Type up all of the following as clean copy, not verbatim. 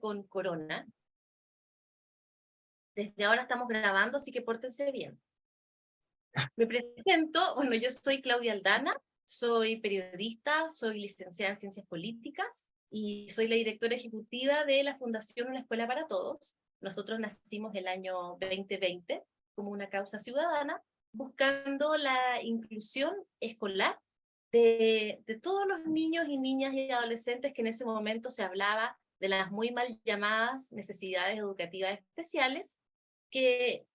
Con corona. Desde ahora estamos grabando, así que pórtense bien. Me presento, bueno, yo soy Claudia Aldana, soy periodista, soy licenciada en Ciencias Políticas y soy la directora ejecutiva de la Fundación Una Escuela para Todos. Nosotros nacimos el año 2020 como una causa ciudadana, buscando la inclusión escolar de todos los niños y niñas y adolescentes que en ese momento se hablaba de las muy mal llamadas necesidades educativas especiales, que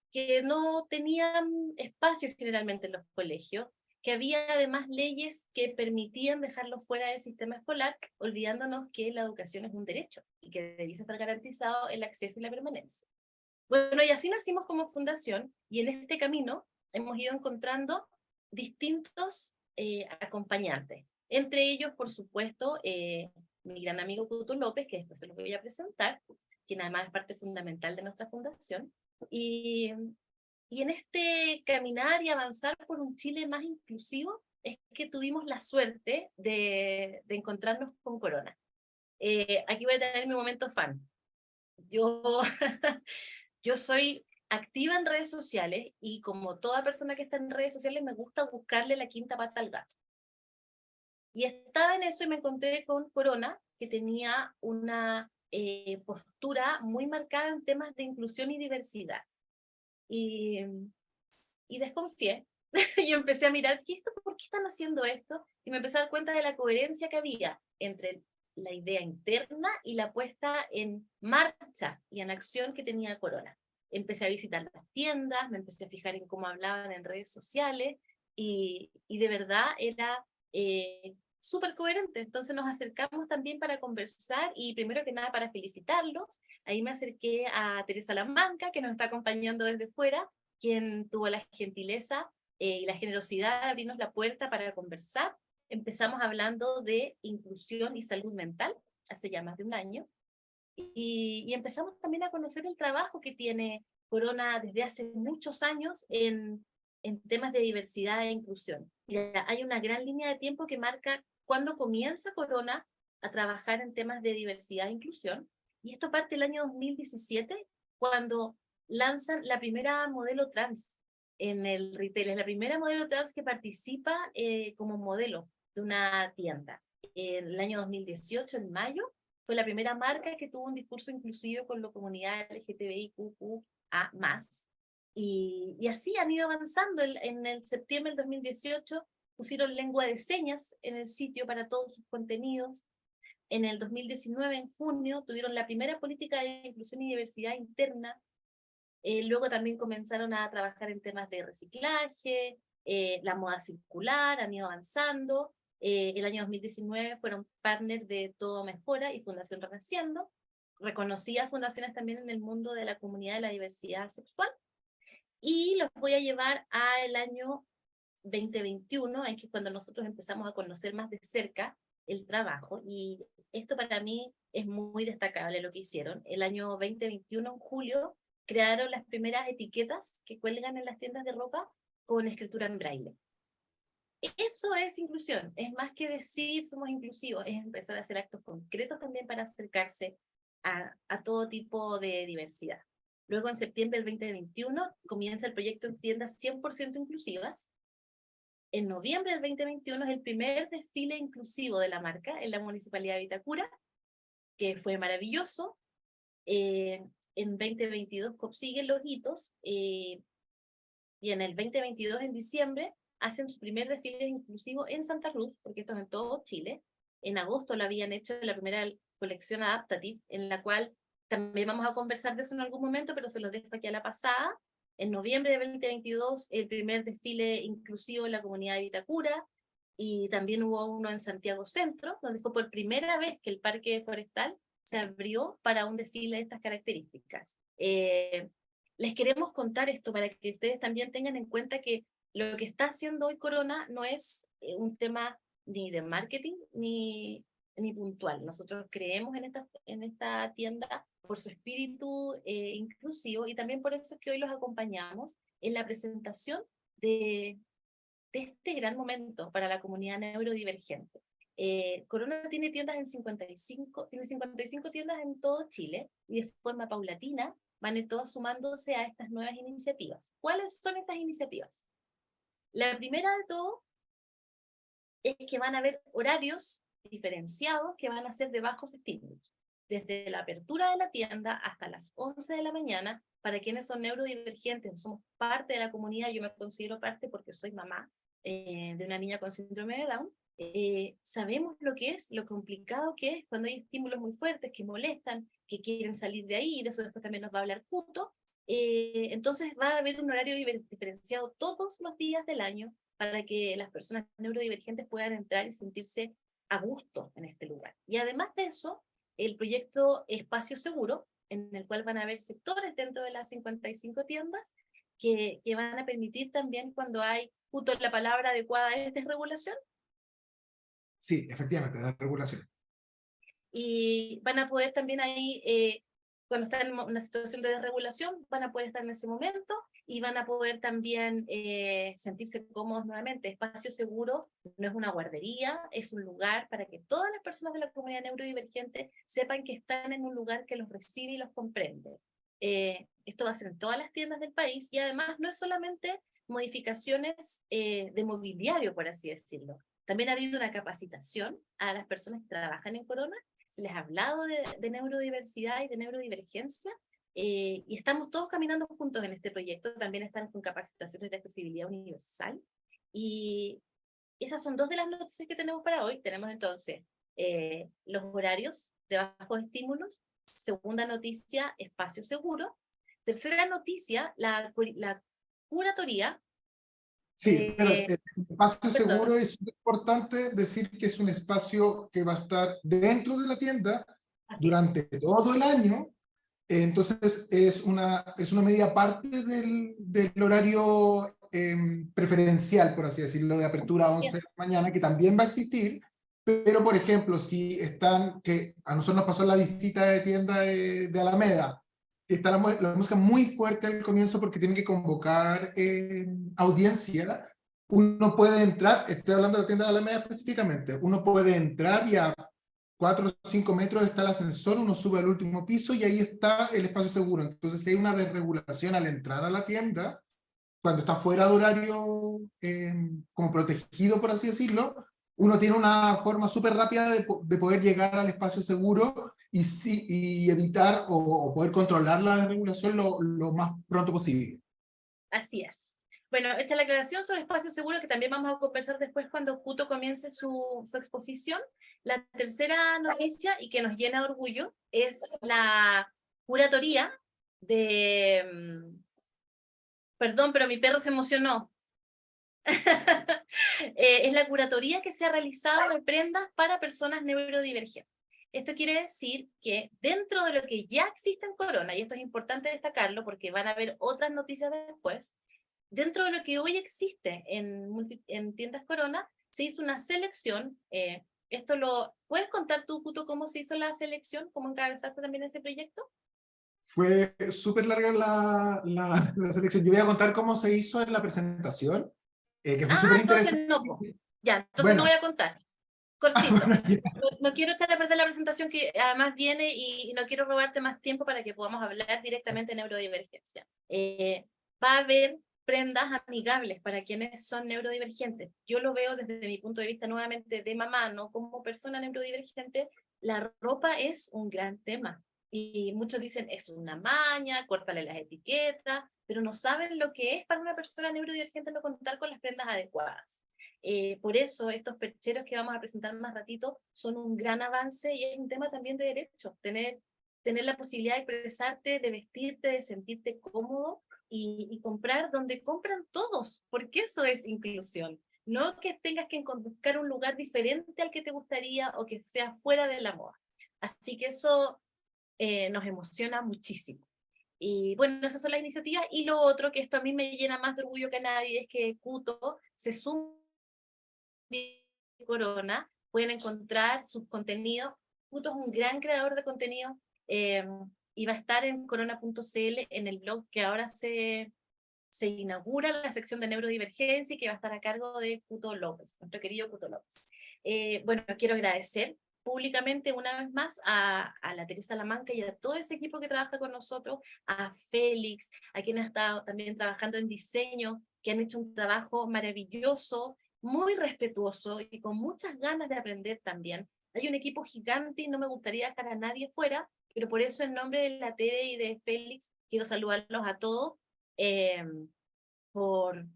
no tenían espacios generalmente en los colegios, que había además leyes que permitían dejarlos fuera del sistema escolar, olvidándonos que la educación es un derecho y que debía estar garantizado el acceso y la permanencia. Bueno, y así nacimos como fundación, y en este camino hemos ido encontrando distintos acompañantes. Entre ellos, por supuesto, mi gran amigo Cuto López, que después se los voy a presentar, quien además es parte fundamental de nuestra fundación. Y, y en este caminar y avanzar por un Chile más inclusivo, es que tuvimos la suerte de encontrarnos con Corona. Aquí voy a tener mi momento fan. Yo, yo soy activa en redes sociales y como toda persona que está en redes sociales me gusta buscarle la quinta pata al gato. Y estaba en eso y me encontré con Corona, que tenía una postura muy marcada en temas de inclusión y diversidad. Y, y desconfié y empecé a mirar, ¿por qué están haciendo esto? Y me empecé a dar cuenta de la coherencia que había entre la idea interna y la puesta en marcha y en acción que tenía Corona. Empecé a visitar las tiendas, me empecé a fijar en cómo hablaban en redes sociales y de verdad era súper coherente. Entonces nos acercamos también para conversar y primero que nada para felicitarlos. Ahí me acerqué a Teresa Lamanca, que nos está acompañando desde fuera, quien tuvo la gentileza y la generosidad de abrirnos la puerta para conversar. Empezamos hablando de inclusión y salud mental hace ya más de un año y empezamos también a conocer el trabajo que tiene Corona desde hace muchos años en temas de diversidad e inclusión. Mira, hay una gran línea de tiempo que marca cuándo comienza Corona a trabajar en temas de diversidad e inclusión, y esto parte el año 2017, cuando lanzan la primera modelo trans en el retail. Es la primera modelo trans que participa como modelo de una tienda. En el año 2018, en mayo, fue la primera marca que tuvo un discurso inclusivo con la comunidad LGTBIQQA+. Y así han ido avanzando. En el septiembre del 2018 pusieron lengua de señas en el sitio para todos sus contenidos. En el 2019, en junio, tuvieron la primera política de inclusión y diversidad interna. Luego también comenzaron a trabajar en temas de reciclaje, la moda circular, han ido avanzando. El año 2019 fueron partners de Todo Mejora y Fundación Renaciendo, reconocidas fundaciones también en el mundo de la comunidad de la diversidad sexual. Y los voy a llevar al año 2021, en que es cuando nosotros empezamos a conocer más de cerca el trabajo, y esto para mí es muy destacable lo que hicieron. El año 2021, en julio, crearon las primeras etiquetas que cuelgan en las tiendas de ropa con escritura en braille. Eso es inclusión, es más que decir somos inclusivos, es empezar a hacer actos concretos también para acercarse a todo tipo de diversidad. Luego, en septiembre del 2021, comienza el proyecto en tiendas 100% inclusivas. En noviembre del 2021 es el primer desfile inclusivo de la marca en la Municipalidad de Vitacura, que fue maravilloso. En 2022 siguen los hitos, y en el 2022, en diciembre, hacen su primer desfile inclusivo en Santa Cruz, porque esto es en todo Chile. En agosto lo habían hecho la primera colección Adaptative, en la cual también vamos a conversar de eso en algún momento, pero se los dejo aquí a la pasada. En noviembre de 2022, el primer desfile inclusivo en la comunidad de Vitacura, y también hubo uno en Santiago Centro, donde fue por primera vez que el parque forestal se abrió para un desfile de estas características. Les queremos contar esto para que ustedes también tengan en cuenta que lo que está haciendo hoy Corona no es un tema ni de marketing ni puntual. Nosotros creemos en esta tienda por su espíritu inclusivo, y también por eso es que hoy los acompañamos en la presentación de este gran momento para la comunidad neurodivergente. Corona tiene tiendas en 55, tiene 55 tiendas en todo Chile, y de forma paulatina van a ir todos sumándose a estas nuevas iniciativas. ¿Cuáles son esas iniciativas? La primera de todo es que van a haber horarios diferenciados que van a ser de bajos estímulos, desde la apertura de la tienda hasta las 11 de la mañana, para quienes son neurodivergentes, somos parte de la comunidad. Yo me considero parte porque soy mamá de una niña con síndrome de Down. Sabemos lo que es, lo complicado que es cuando hay estímulos muy fuertes que molestan, que quieren salir de ahí, y de eso después también nos va a hablar Cuto. Entonces va a haber un horario diferenciado todos los días del año para que las personas neurodivergentes puedan entrar y sentirse a gusto en este lugar. Y además de eso, el proyecto Espacio Seguro, en el cual van a haber sectores dentro de las 55 tiendas que van a permitir también, cuando hay, justo la palabra adecuada es desregulación, Sí, efectivamente, de regulación. y van a poder también ahí, cuando están en una situación de desregulación, van a poder estar en ese momento y van a poder también sentirse cómodos nuevamente. Espacio Seguro no es una guardería, es un lugar para que todas las personas de la comunidad neurodivergente sepan que están en un lugar que los recibe y los comprende. Esto va a ser en todas las tiendas del país, y además no es solamente modificaciones de mobiliario, por así decirlo. También ha habido una capacitación a las personas que trabajan en Corona. Se les ha hablado de neurodiversidad y de neurodivergencia, y estamos todos caminando juntos en este proyecto. También están con capacitaciones de accesibilidad universal, y esas son dos de las noticias que tenemos para hoy. Tenemos entonces los horarios de bajos estímulos. Segunda noticia, espacio seguro. Tercera noticia, la curatoría. Sí, pero el espacio Perdón, seguro es importante decir que es un espacio que va a estar dentro de la tienda así es. durante todo el año. Entonces es una medida aparte del horario preferencial, por así decirlo, de apertura a 11 de Yes. la mañana, que también va a existir. Pero, por ejemplo, si están, que a nosotros nos pasó la visita de tienda de Alameda, está la música muy fuerte al comienzo porque tienen que convocar audiencia. Uno puede entrar, estoy hablando de la tienda de Alameda específicamente, uno puede entrar y a 4 o 5 metros está el ascensor, uno sube al último piso y ahí está el espacio seguro. Entonces, si hay una desregulación al entrar a la tienda, cuando está fuera de horario, como protegido, por así decirlo, uno tiene una forma súper rápida de poder llegar al espacio seguro y evitar o poder controlar la desregulación lo más pronto posible. Así es. Bueno, esta es la aclaración sobre espacio seguro, que también vamos a conversar después cuando Cuto comience su exposición. La tercera noticia, y que nos llena de orgullo, es la curatoría de... Perdón, pero mi perro se emocionó. Es la curatoría que se ha realizado de prendas para personas neurodivergentes. Esto quiere decir que dentro de lo que ya existe en Corona, y esto es importante destacarlo porque van a haber otras noticias después, dentro de lo que hoy existe en tiendas Corona, se hizo una selección. Esto lo ¿puedes contar tú, Cuto, cómo se hizo la selección? ¿Cómo encabezaste también ese proyecto? Fue súper larga la selección. Yo voy a contar cómo se hizo en la presentación, que fue Ah, súper entonces interesante. no, po. Ya, entonces no voy Bueno, a contar. Cortito. bueno, No quiero echar a perder la presentación que además viene, y no quiero robarte más tiempo para que podamos hablar directamente de neurodivergencia. Va a haber prendas amigables para quienes son neurodivergentes. Yo lo veo desde mi punto de vista nuevamente de mamá, no como persona neurodivergente. La ropa es un gran tema. Y muchos dicen, es una maña, córtale las etiquetas, pero no saben lo que es para una persona neurodivergente no contar con las prendas adecuadas. Por eso estos percheros que vamos a presentar más ratito son un gran avance, y es un tema también de derechos, tener la posibilidad de expresarte, de vestirte, de sentirte cómodo, y comprar donde compran todos, porque eso es inclusión. No que tengas que buscar un lugar diferente al que te gustaría o que sea fuera de la moda. Así que eso nos emociona muchísimo. Y bueno, esas son las iniciativas. Y lo otro, que esto a mí me llena más de orgullo que a nadie, es que Cuto se suma Corona. Pueden encontrar sus contenidos. Cuto es un gran creador de contenido, eh, y va a estar en corona.cl, en el blog que ahora se inaugura la sección de neurodivergencia, y que va a estar a cargo de Cuto López, nuestro querido Cuto López. bueno, quiero agradecer públicamente una vez más a la Teresa Salamanca y a todo ese equipo que trabaja con nosotros, a Félix, a quien ha estado también trabajando en diseño, que han hecho un trabajo maravilloso, muy respetuoso y con muchas ganas de aprender también. Hay un equipo gigante y no me gustaría dejar a nadie fuera, pero por eso en nombre de la Tere y de Félix quiero saludarlos a todos eh, por,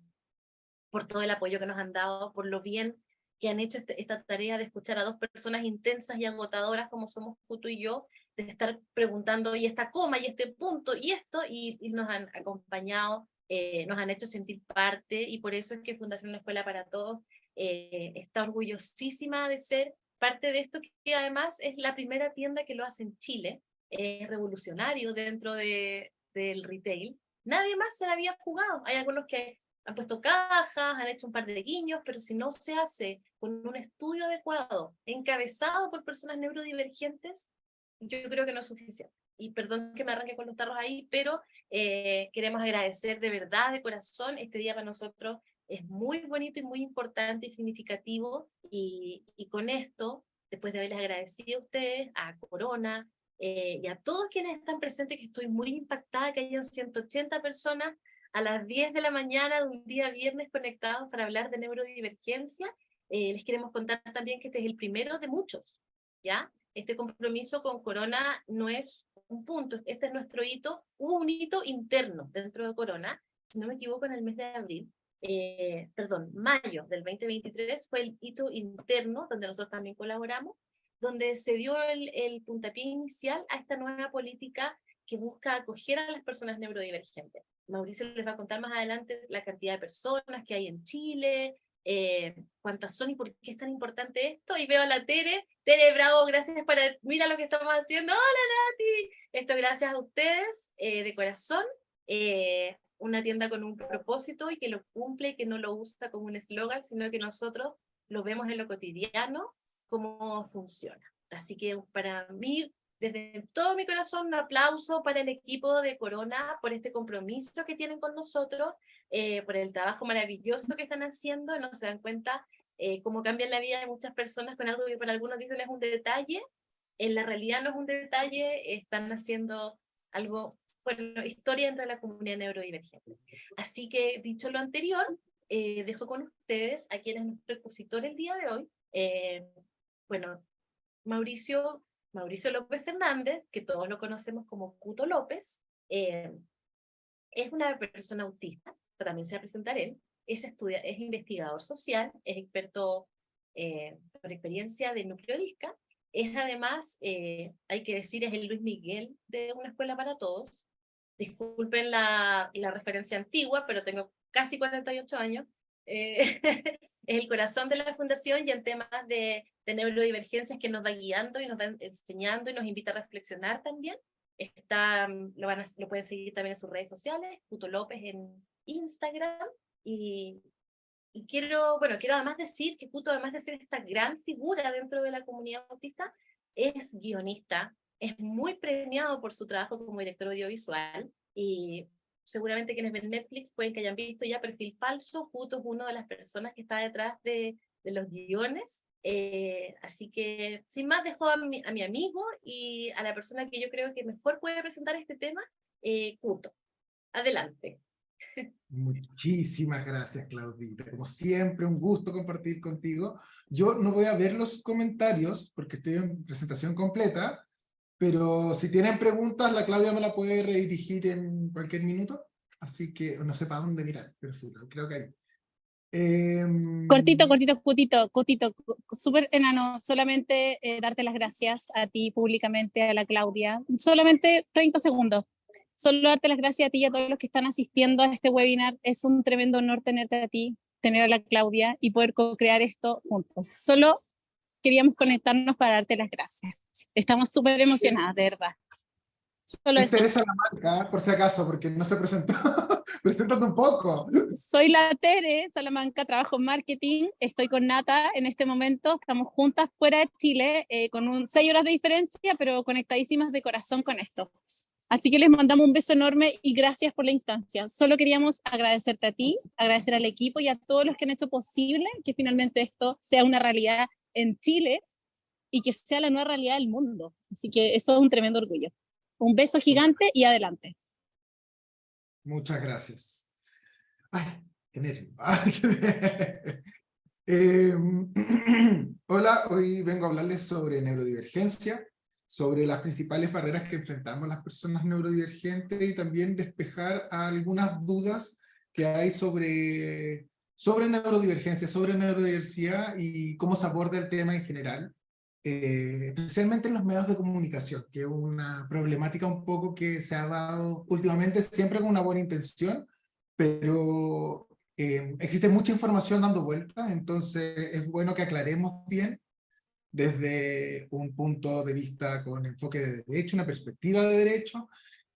por todo el apoyo que nos han dado, por lo bien que han hecho esta tarea de escuchar a dos personas intensas y agotadoras como somos tú y yo, de estar preguntando, y esta coma, y este punto, y esto, y nos han acompañado, nos han hecho sentir parte, y por eso es que Fundación Una Escuela para Todos está orgullosísima de ser parte de esto, que además es la primera tienda que lo hace en Chile, es revolucionario dentro del retail. Nadie más se la había jugado. Hay algunos que han puesto cajas, han hecho un par de guiños, pero si no se hace con un estudio adecuado, encabezado por personas neurodivergentes, yo creo que no es suficiente. Y perdón que me arranque con los tarros ahí, pero queremos agradecer de verdad, de corazón, este día para nosotros es muy bonito y muy importante y significativo, y con esto, después de haberles agradecido a ustedes, a Corona, y a todos quienes están presentes, que estoy muy impactada que hayan 180 personas a las 10 de la mañana de un día viernes conectados para hablar de neurodivergencia. Les queremos contar también que este es el primero de muchos, ¿ya? Este compromiso con Corona no es un punto, este es nuestro hito. Hubo un hito interno dentro de Corona, si no me equivoco, en el mes de abril, perdón, mayo del 2023 fue el hito interno, donde nosotros también colaboramos, donde se dio el puntapié inicial a esta nueva política que busca acoger a las personas neurodivergentes. Mauricio les va a contar más adelante la cantidad de personas que hay en Chile, cuántas son y por qué es tan importante esto. Y veo a la Tere. Tere, bravo, gracias por... Mira lo que estamos haciendo. ¡Hola, Nati! Esto gracias a ustedes, de corazón. Una tienda con un propósito y que lo cumple y que no lo usa como un eslogan, sino que nosotros lo vemos en lo cotidiano, cómo funciona. Así que para mí, desde todo mi corazón, un aplauso para el equipo de Corona por este compromiso que tienen con nosotros, por el trabajo maravilloso que están haciendo. No se dan cuenta cómo cambian la vida de muchas personas con algo que para algunos dicen es un detalle. En la realidad no es un detalle, están haciendo algo, bueno, historia dentro de la comunidad neurodivergente. Así que, dicho lo anterior, dejo con ustedes a quien es nuestro expositor el día de hoy. Bueno, Mauricio López Fernández, que todos lo conocemos como Cuto López, es una persona autista, pero también se va a presentar él, es investigador social, es experto por experiencia de núcleo DISCA, es además, hay que decir, es el Luis Miguel de Una Escuela para Todos. Disculpen la referencia antigua, pero tengo casi 48 años. Es el corazón de la fundación y en temas de neurodivergencias que nos va guiando y nos va enseñando y nos invita a reflexionar también. Lo pueden seguir también en sus redes sociales, Cuto López en Instagram, y quiero además decir que Cuto, además de ser esta gran figura dentro de la comunidad autista, es guionista, es muy premiado por su trabajo como director audiovisual, y seguramente quienes ven Netflix pueden que hayan visto ya Perfil Falso. Cuto es una de las personas que está detrás de los guiones. Así que, sin más, dejo a mi amigo y a la persona que yo creo que mejor puede presentar este tema, Cuto. Adelante. Muchísimas gracias, Claudita. Como siempre, un gusto compartir contigo. Yo no voy a ver los comentarios porque estoy en presentación completa, pero si tienen preguntas, la Claudia me la puede redirigir en cualquier minuto. Así que no sé para dónde mirar, pero creo que hay. Cortito, súper enano. Solamente darte las gracias a ti públicamente, a la Claudia. Solamente 30 segundos. Solo darte las gracias a ti y a todos los que están asistiendo a este webinar. Es un tremendo honor tenerte a ti, tener a la Claudia y poder co-crear esto juntos. Solo queríamos conectarnos para darte las gracias. Estamos súper emocionadas, de verdad. Solo es eso. Teresa Salamanca, por si acaso, porque no se presentó. Preséntate un poco. Soy la Tere Salamanca, trabajo en marketing, estoy con Nata en este momento, estamos juntas fuera de Chile, con 6 horas de diferencia, pero conectadísimas de corazón con esto. Así que les mandamos un beso enorme y gracias por la instancia. Solo queríamos agradecerte a ti, agradecer al equipo y a todos los que han hecho posible que finalmente esto sea una realidad en Chile y que sea la nueva realidad del mundo. Así que eso es un tremendo orgullo. Un beso gigante y adelante. Muchas gracias. Ay, qué nervio. Hola, hoy vengo a hablarles sobre neurodivergencia, sobre las principales barreras que enfrentamos las personas neurodivergentes y también despejar algunas dudas que hay sobre neurodivergencia, sobre neurodiversidad y cómo se aborda el tema en general, especialmente en los medios de comunicación, que es una problemática un poco que se ha dado últimamente, siempre con una buena intención, pero existe mucha información dando vueltas, entonces es bueno que aclaremos bien desde un punto de vista con enfoque de derecho, una perspectiva de derecho,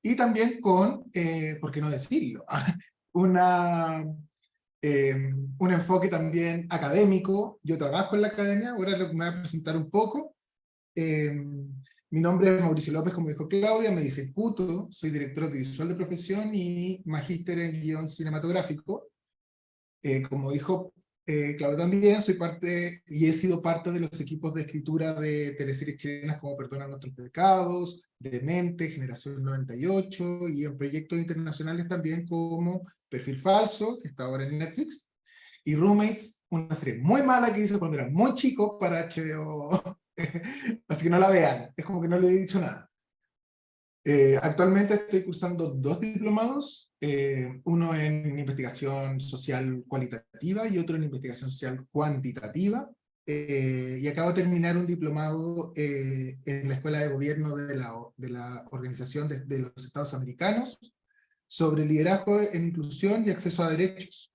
y también con, ¿por qué no decirlo? una, un enfoque también académico. Yo trabajo en la academia, ahora me voy a presentar un poco. Mi nombre es Mauricio López, como dijo Claudia, me dice Puto, soy director audiovisual de profesión y magíster en guión cinematográfico. Como dijo Claudia también, soy parte y he sido parte de los equipos de escritura de teleseries chilenas como Perdona Nuestros Pecados, Demente, Generación 98 y en proyectos internacionales también como Perfil Falso, que está ahora en Netflix, y Roommates, una serie muy mala que hice cuando era muy chico para HBO. Así que no la vean, es como que no le he dicho nada. Actualmente estoy cursando 2 diplomados, uno en investigación social cualitativa y otro en investigación social cuantitativa, y acabo de terminar un diplomado en la Escuela de Gobierno de la Organización de los Estados Americanos sobre liderazgo en inclusión y acceso a derechos.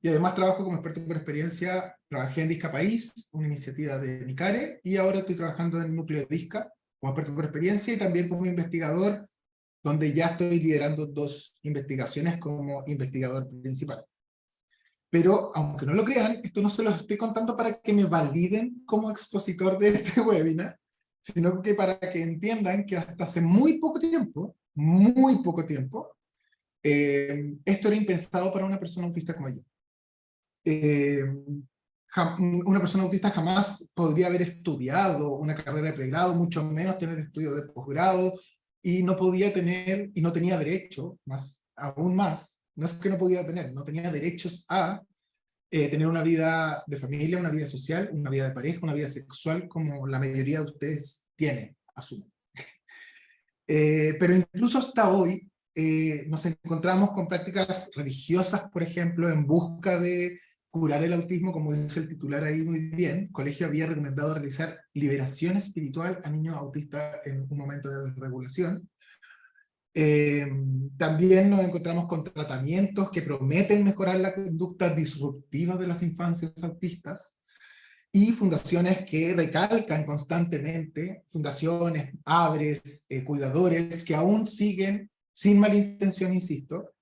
Y además trabajo como experto por experiencia, trabajé en Discapaís, una iniciativa de Micare, y ahora estoy trabajando en Núcleo Disca, como experto por experiencia, y también como investigador, donde ya estoy liderando 2 investigaciones como investigador principal. Pero, aunque no lo crean, esto no se los estoy contando para que me validen como expositor de este webinar, sino que para que entiendan que hasta hace muy poco tiempo, esto era impensado para una persona autista como yo. Una persona autista jamás podría haber estudiado una carrera de pregrado, mucho menos tener estudios de posgrado, y no podía tener, y no tenía derecho, aún más, no es que no podía tener, no tenía derechos a tener una vida de familia, una vida social, una vida de pareja, una vida sexual, como la mayoría de ustedes tienen, asumo. Pero incluso hasta hoy nos encontramos con prácticas religiosas, por ejemplo, en busca de curar el autismo, como dice el titular ahí muy bien. El colegio había recomendado realizar liberación espiritual a niños autistas en un momento de desregulación. También nos encontramos con tratamientos que prometen mejorar la conducta disruptiva de las infancias autistas, y fundaciones que recalcan constantemente, fundaciones, padres, cuidadores, que aún siguen, sin mala intención, insisto,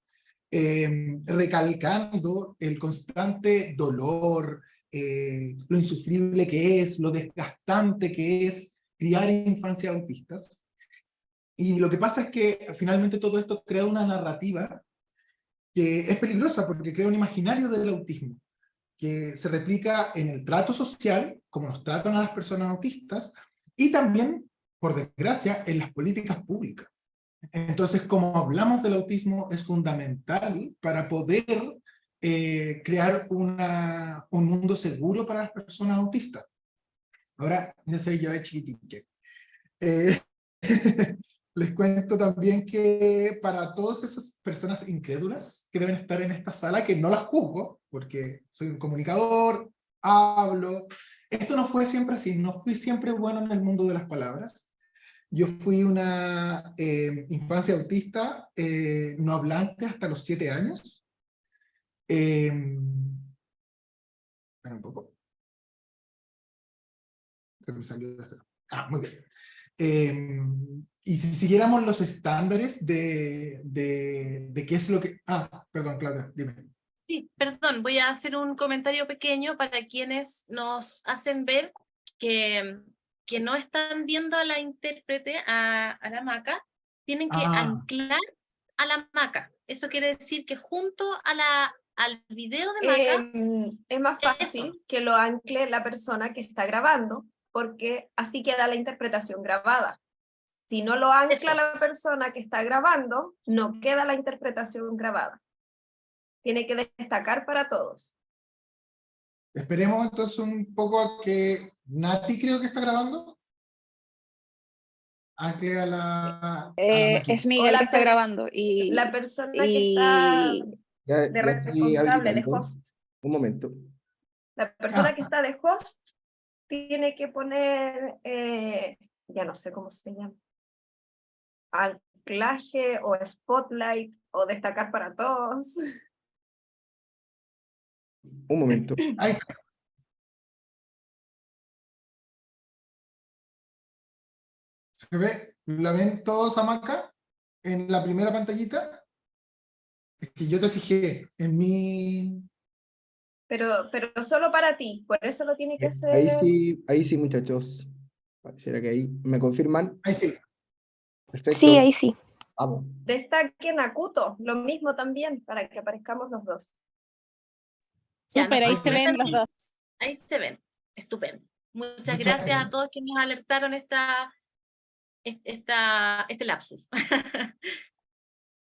recalcando el constante dolor, lo insufrible que es, lo desgastante que es criar infancias autistas. Y lo que pasa es que finalmente todo esto crea una narrativa que es peligrosa porque crea un imaginario del autismo, que se replica en el trato social, como nos tratan a las personas autistas, y también, por desgracia, en las políticas públicas. Entonces, como hablamos del autismo, es fundamental para poder crear un mundo seguro para las personas autistas. Ahora, ya soy yo de chiquitique. Les cuento también que para todas esas personas incrédulas que deben estar en esta sala, que no las juzgo, porque soy un comunicador, hablo, esto no fue siempre así, no fui siempre bueno en el mundo de las palabras. Yo fui una infancia autista no hablante hasta los 7 años. Espera un poco. Se me salió esto. Muy bien. Y si siguiéramos los estándares de qué es lo que... perdón, Claudia, dime. Sí, perdón, voy a hacer un comentario pequeño para quienes nos hacen ver que no están viendo a la intérprete, a la Maca, tienen que anclar a la Maca. Eso quiere decir que junto a al video de Maca. Es más fácil que lo ancle la persona que está grabando, porque así queda la interpretación grabada. Si no lo ancla la persona que está grabando, no queda la interpretación grabada. Tiene que destacar para todos. Esperemos entonces un poco a que Nati creo que está grabando. Ancle a la máquina. Es Miguel que está grabando. Y la persona que está Ya de estoy responsable, de habilitando. host. Un momento. La persona que está de host tiene que poner, ya no sé cómo se llama, anclaje o spotlight o destacar para todos. Un momento. Ahí está. ¿Se ve? ¿La ven todos a Maca en la primera pantallita? Es que yo te fijé en mi... Pero solo para ti, por eso lo tiene que hacer. Ahí sí, muchachos. Pareciera que ahí me confirman. Ahí sí. Perfecto. sí, ahí sí. Vamos. Destaquen a Kuto, lo mismo también, para que aparezcamos los dos. Ya, Súper, ahí se ven los dos. Ahí se ven. Estupendo. Muchas Muchas gracias gracias. a todos que nos alertaron este lapsus.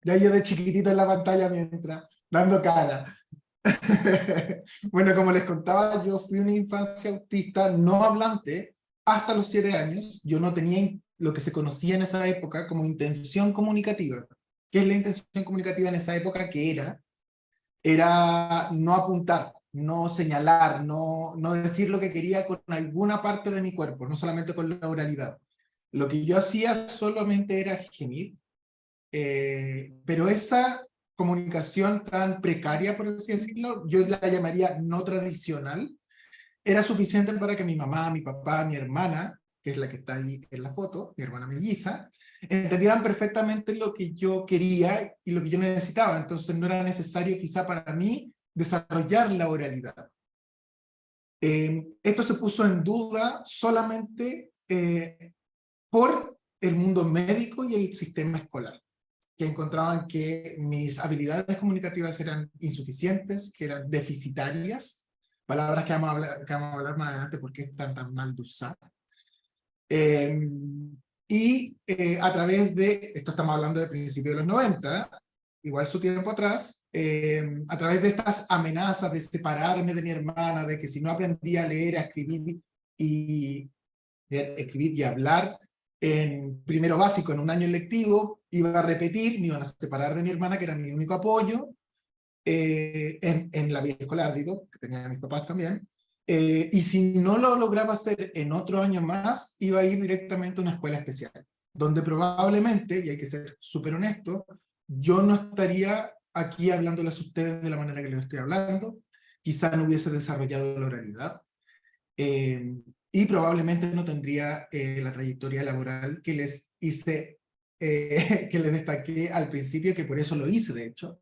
Ya yo de chiquitito en la pantalla mientras, dando cara. Bueno, como les contaba, yo fui una infancia autista no hablante hasta los 7 años. Yo no tenía lo que se conocía en esa época como intención comunicativa. ¿Qué es la intención comunicativa en esa época? Que era no apuntar, no señalar, no decir lo que quería con alguna parte de mi cuerpo, no solamente con la oralidad. Lo que yo hacía solamente era gemir, pero esa comunicación tan precaria, por así decirlo, yo la llamaría no tradicional, era suficiente para que mi mamá, mi papá, mi hermana, que es la que está ahí en la foto, mi hermana melliza, entendieran perfectamente lo que yo quería y lo que yo necesitaba. Entonces no era necesario quizá para mí desarrollar la oralidad. Esto se puso en duda solamente por el mundo médico y el sistema escolar, que encontraban que mis habilidades comunicativas eran insuficientes, que eran deficitarias, palabras que vamos a hablar más adelante porque están tan mal de usar. A través de, esto estamos hablando de principios de los 90, igual su tiempo atrás, a través de estas amenazas de separarme de mi hermana, de que si no aprendía a leer, a escribir y hablar en primero básico, en un año lectivo, iba a repetir, me iban a separar de mi hermana, que era mi único apoyo, en la vida escolar, digo, que tenía mis papás también, y si no lo lograba hacer en otro año más, iba a ir directamente a una escuela especial, donde probablemente, y hay que ser súper honesto, yo no estaría aquí hablándoles a ustedes de la manera que les estoy hablando, quizá no hubiese desarrollado la oralidad, y probablemente no tendría la trayectoria laboral que les hice, que les destaqué al principio, que por eso lo hice, de hecho.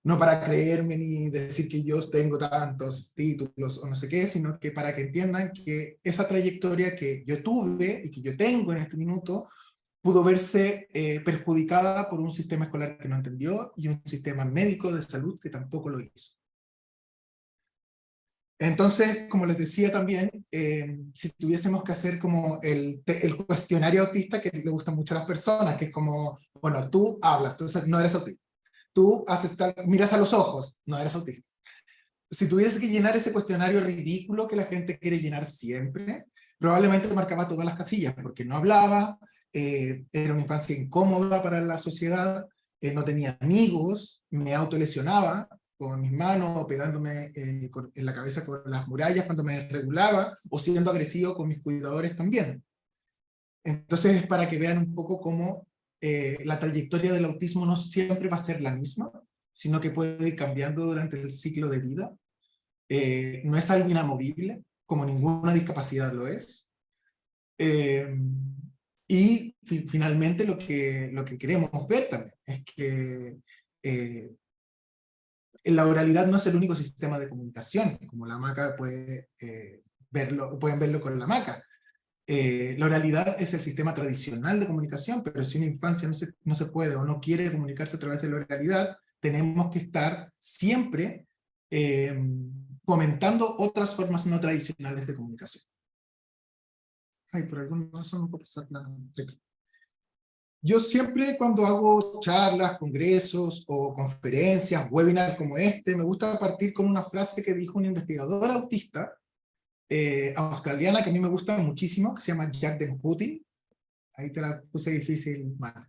No para creerme ni decir que yo tengo tantos títulos o no sé qué, sino que para que entiendan que esa trayectoria que yo tuve y que yo tengo en este minuto pudo verse perjudicada por un sistema escolar que no entendió y un sistema médico de salud que tampoco lo hizo. Entonces, como les decía también, si tuviésemos que hacer como el cuestionario autista que le gusta mucho a las personas, que es como, bueno, tú hablas, entonces no eres autista. Tú miras a los ojos, no eres autista. Si tuviese que llenar ese cuestionario ridículo que la gente quiere llenar siempre, probablemente marcaba todas las casillas, porque no hablaba, era una infancia incómoda para la sociedad, no tenía amigos, me autolesionaba con mis manos, o pegándome en la cabeza con las murallas cuando me desregulaba, o siendo agresivo con mis cuidadores también. Entonces, es para que vean un poco cómo la trayectoria del autismo no siempre va a ser la misma, sino que puede ir cambiando durante el ciclo de vida. No es algo inamovible, como ninguna discapacidad lo es. Y finalmente lo que queremos ver también es que la oralidad no es el único sistema de comunicación, como la Maca pueden verlo con la Maca. La oralidad es el sistema tradicional de comunicación, pero si una infancia no se puede o no quiere comunicarse a través de la oralidad, tenemos que estar siempre fomentando otras formas no tradicionales de comunicación. Ay, por alguna razón no puedo pasar nada. Yo siempre cuando hago charlas, congresos o conferencias, webinars como este, me gusta partir con una frase que dijo una investigadora autista australiana que a mí me gusta muchísimo, que se llama Jacqueline Hutton. Ahí te la puse difícil, mal.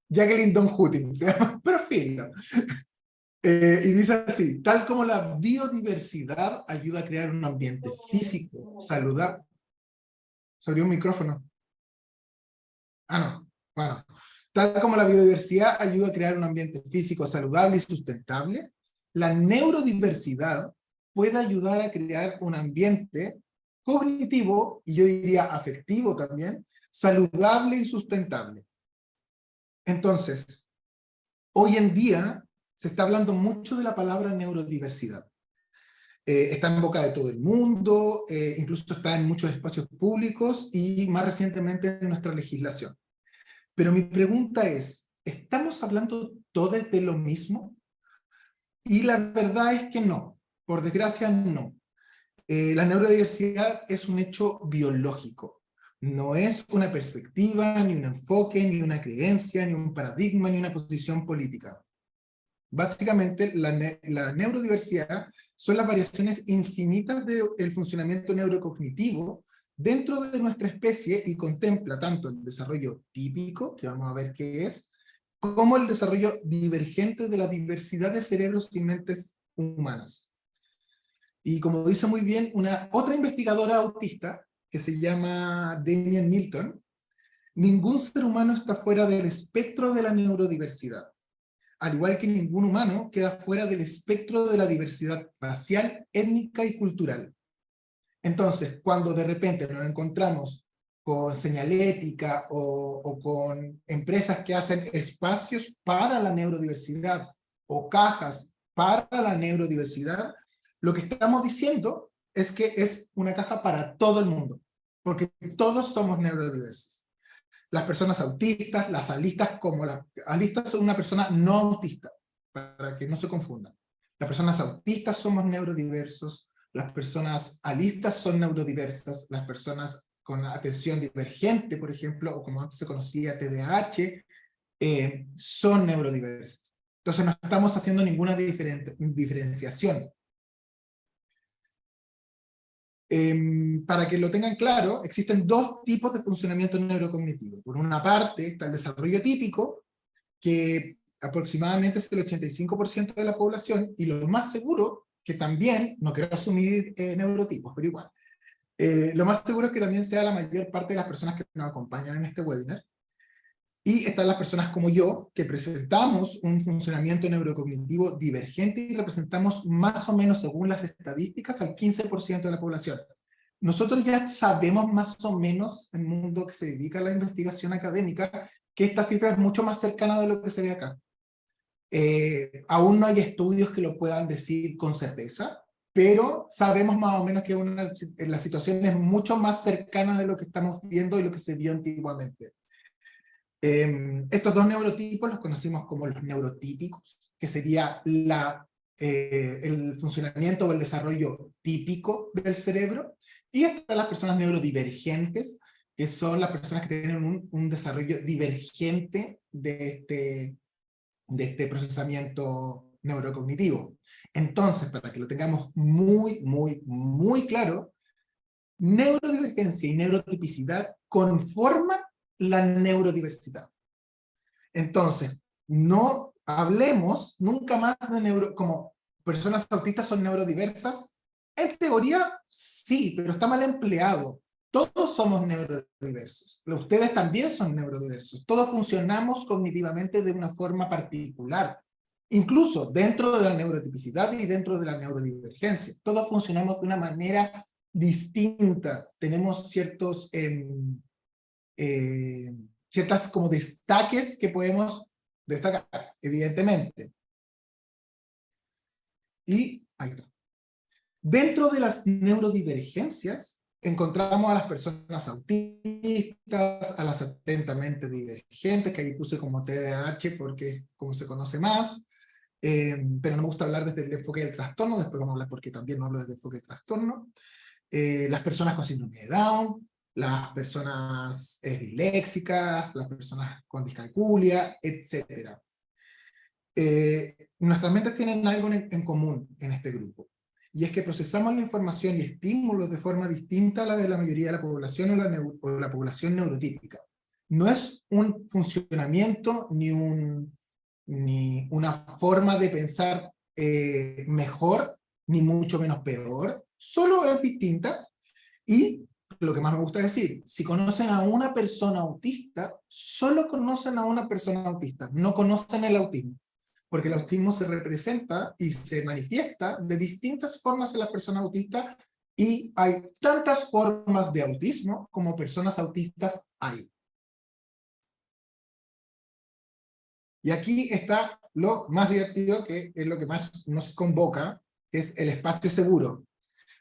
Jacqueline Don Hutton, se llama, pero filo. Y dice así: tal como la biodiversidad ayuda a crear un ambiente físico saludable. Se abrió un micrófono. Ah, no. Bueno, tal como la biodiversidad ayuda a crear un ambiente físico saludable y sustentable, la neurodiversidad puede ayudar a crear un ambiente cognitivo, y yo diría afectivo también, saludable y sustentable. Entonces, hoy en día se está hablando mucho de la palabra neurodiversidad. Está en boca de todo el mundo, incluso está en muchos espacios públicos y más recientemente en nuestra legislación. Pero mi pregunta es, ¿estamos hablando todos de lo mismo? Y la verdad es que no, por desgracia no. La neurodiversidad es un hecho biológico, no es una perspectiva, ni un enfoque, ni una creencia, ni un paradigma, ni una posición política. Básicamente, la neurodiversidad son las variaciones infinitas del funcionamiento neurocognitivo dentro de nuestra especie y contempla tanto el desarrollo típico, que vamos a ver qué es, como el desarrollo divergente de la diversidad de cerebros y mentes humanas. Y como dice muy bien otra investigadora autista, que se llama Damian Milton, ningún ser humano está fuera del espectro de la neurodiversidad, al igual que ningún humano queda fuera del espectro de la diversidad racial, étnica y cultural. Entonces, cuando de repente nos encontramos con señalética o con empresas que hacen espacios para la neurodiversidad o cajas para la neurodiversidad, lo que estamos diciendo es que es una caja para todo el mundo, porque todos somos neurodiversos. Las personas autistas, las alistas, como las alistas son una persona no autista, para que no se confundan. Las personas autistas somos neurodiversos, las personas alistas son neurodiversas, las personas con atención divergente, por ejemplo, o como antes se conocía TDAH, son neurodiversas. Entonces no estamos haciendo ninguna diferenciación. Para que lo tengan claro, existen dos tipos de funcionamiento neurocognitivo. Por una parte está el desarrollo típico, que aproximadamente es el 85% de la población, y lo más seguro, que también, no quiero asumir neurotipos, pero igual, lo más seguro es que también sea la mayor parte de las personas que nos acompañan en este webinar. Y están las personas como yo, que presentamos un funcionamiento neurocognitivo divergente y representamos más o menos, según las estadísticas, al 15% de la población. Nosotros ya sabemos más o menos, en el mundo que se dedica a la investigación académica, que esta cifra es mucho más cercana de lo que se ve acá. Aún no hay estudios que lo puedan decir con certeza, pero sabemos más o menos que la situación es mucho más cercana de lo que estamos viendo y lo que se vio antiguamente. Estos dos neurotipos los conocimos como los neurotípicos, que sería el funcionamiento o el desarrollo típico del cerebro, y están las personas neurodivergentes, que son las personas que tienen un desarrollo divergente de este procesamiento neurocognitivo. Entonces, para que lo tengamos muy claro, neurodivergencia y neurotipicidad conforman la neurodiversidad. Entonces, no hablemos nunca más de como personas autistas son neurodiversas. En teoría, sí, pero está mal empleado. Todos somos neurodiversos. Ustedes también son neurodiversos. Todos funcionamos cognitivamente de una forma particular. Incluso dentro de la neurotipicidad y dentro de la neurodivergencia. Todos funcionamos de una manera distinta. Tenemos ciertas como destaques que podemos destacar, evidentemente. Y ahí está. Dentro de las neurodivergencias, encontramos a las personas autistas, a las atentamente divergentes, que ahí puse como TDAH porque es como se conoce más, pero no me gusta hablar desde el enfoque del trastorno, después vamos a hablar porque también no hablo desde el enfoque del trastorno. Las personas con síndrome de Down, las personas disléxicas, las personas con discalculia, etc. Nuestras mentes tienen algo en común en este grupo, y es que procesamos la información y estímulos de forma distinta a la de la mayoría de la población o la población neurotípica. No es un funcionamiento ni una forma de pensar mejor, ni mucho menos peor, solo es distinta. Y lo que más me gusta decir, si conocen a una persona autista, solo conocen a una persona autista, no conocen el autismo, porque el autismo se representa y se manifiesta de distintas formas en las personas autistas, y hay tantas formas de autismo como personas autistas hay. Y aquí está lo más divertido, que es lo que más nos convoca, que es el espacio seguro.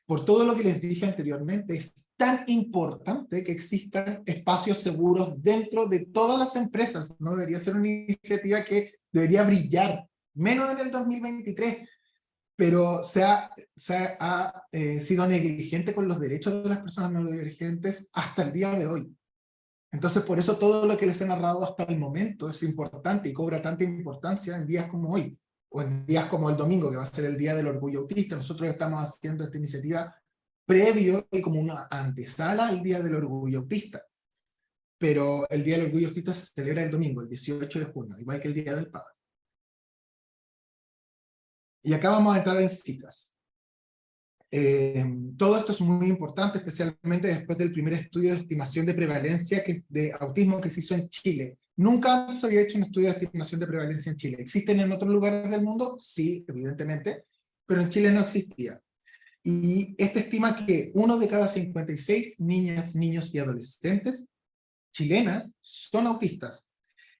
Por todo lo que les dije anteriormente, es tan importante que existan espacios seguros dentro de todas las empresas. No debería ser una iniciativa que debería brillar, menos en el 2023, pero se ha sido negligente con los derechos de las personas neurodivergentes hasta el día de hoy. Entonces, por eso todo lo que les he narrado hasta el momento es importante y cobra tanta importancia en días como hoy, o en días como el domingo, que va a ser el Día del Orgullo Autista. Nosotros estamos haciendo esta iniciativa previo y como una antesala al Día del Orgullo Autista. Pero el Día del Orgullo Autista se celebra el domingo, el 18 de junio, igual que el Día del Padre. Y acá vamos a entrar en cifras. Todo esto es muy importante, especialmente después del primer estudio de estimación de prevalencia de autismo que se hizo en Chile. Nunca se había hecho un estudio de estimación de prevalencia en Chile. ¿Existen en otros lugares del mundo? Sí, evidentemente, pero en Chile no existía. Y este estima que 1 de cada 56 niñas, niños y adolescentes chilenas son autistas.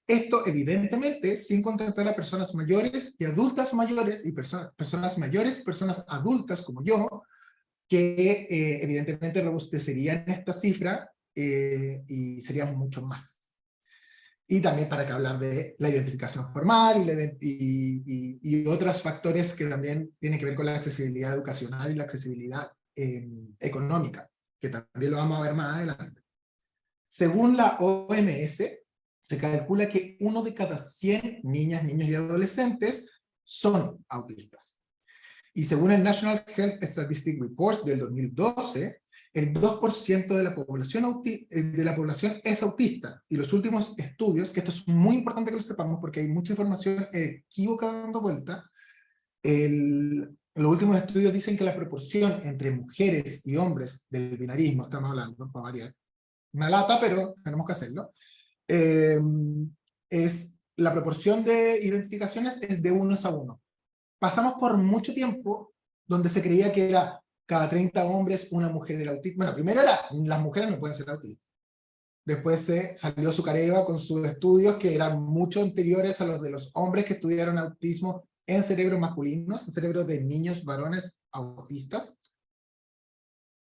Esto, evidentemente, sin contemplar a personas mayores y adultas mayores, y personas mayores y personas adultas como yo, que evidentemente robustecerían esta cifra y serían mucho más. Y también para que hablar de la identificación formal y otros factores que también tienen que ver con la accesibilidad educacional y la accesibilidad económica, que también lo vamos a ver más adelante. Según la OMS, se calcula que 1 de cada 100 niñas, niños y adolescentes son autistas. Y según el National Health Statistics Report del 2012, el 2% de la población es autista. Y los últimos estudios, que esto es muy importante que lo sepamos porque hay mucha información equívoca dando vuelta, los últimos estudios dicen que la proporción entre mujeres y hombres del binarismo, estamos hablando, para variar, una lata, pero tenemos que hacerlo, es la proporción de identificaciones es de 1 a 1. Pasamos por mucho tiempo donde se creía que era cada 30 hombres una mujer era autista. Bueno, primero era, las mujeres no pueden ser autistas. Después salió Zuccarello con sus estudios que eran mucho anteriores a los de los hombres que estudiaron autismo en cerebros masculinos, en cerebros de niños varones autistas.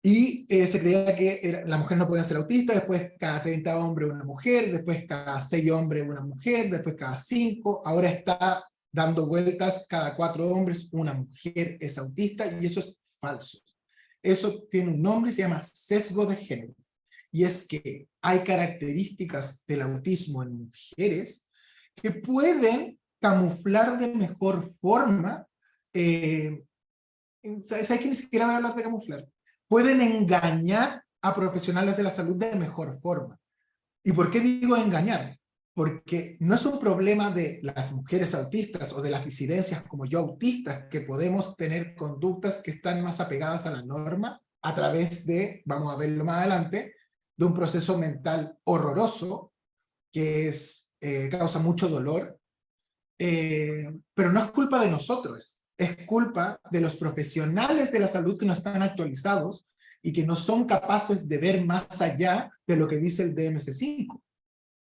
Y se creía que las mujeres no podían ser autistas, después cada 30 hombres una mujer, después cada 6 hombres una mujer, después cada 5, ahora está dando vueltas, cada 4 hombres una mujer es autista, y eso es falso. Eso tiene un nombre y se llama sesgo de género. Y es que hay características del autismo en mujeres que pueden camuflar de mejor forma, ¿sabes que ni siquiera voy a hablar de camuflar? Pueden engañar a profesionales de la salud de mejor forma. ¿Y por qué digo engañar? Porque no es un problema de las mujeres autistas o de las disidencias como yo autistas que podemos tener conductas que están más apegadas a la norma a través de, vamos a verlo más adelante, de un proceso mental horroroso que causa mucho dolor, pero no es culpa de nosotros, es culpa de los profesionales de la salud que no están actualizados y que no son capaces de ver más allá de lo que dice el DMC-5,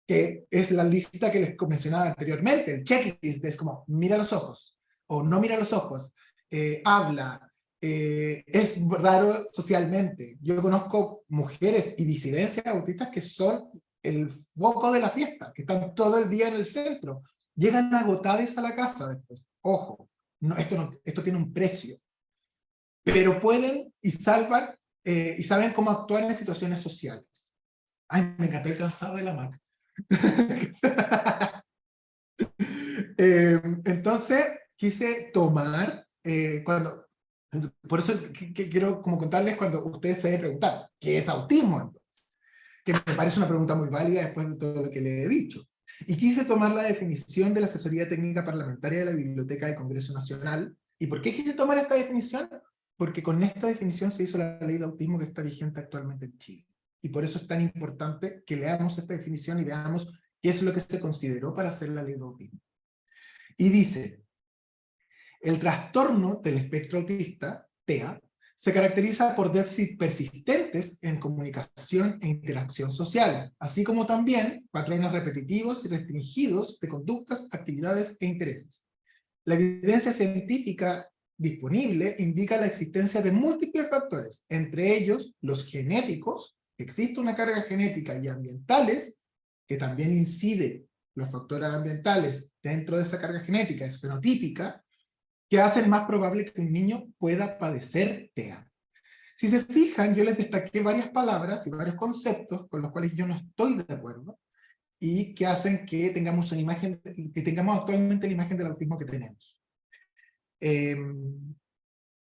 que es la lista que les mencionaba anteriormente, el checklist, es como mira los ojos, o no mira los ojos, habla, es raro socialmente. Yo conozco mujeres y disidencias autistas que son el foco de la fiesta, que están todo el día en el centro, llegan agotadas a la casa después. Ojo, esto tiene un precio. Pero pueden y salvan y saben cómo actuar en situaciones sociales. Ay, me encantó el cansado de la marca. Entonces, quise tomar, por eso quiero como contarles cuando ustedes se deben preguntar, ¿qué es autismo? Entonces? Que me parece una pregunta muy válida después de todo lo que le he dicho. Y quise tomar la definición de la Asesoría Técnica Parlamentaria de la Biblioteca del Congreso Nacional. ¿Y por qué quise tomar esta definición? Porque con esta definición se hizo la ley de autismo que está vigente actualmente en Chile. Y por eso es tan importante que leamos esta definición y veamos qué es lo que se consideró para hacer la ley de autismo. Y dice, el trastorno del espectro autista, TEA, se caracteriza por déficits persistentes en comunicación e interacción social, así como también patrones repetitivos y restringidos de conductas, actividades e intereses. La evidencia científica disponible indica la existencia de múltiples factores, entre ellos los genéticos, que existe una carga genética, y ambientales, que también incide los factores ambientales dentro de esa carga genética, es fenotípica, que hacen más probable que un niño pueda padecer TEA. Si se fijan, yo les destaqué varias palabras y varios conceptos con los cuales yo no estoy de acuerdo, y que hacen que tengamos una imagen, que tengamos actualmente la imagen del autismo que tenemos.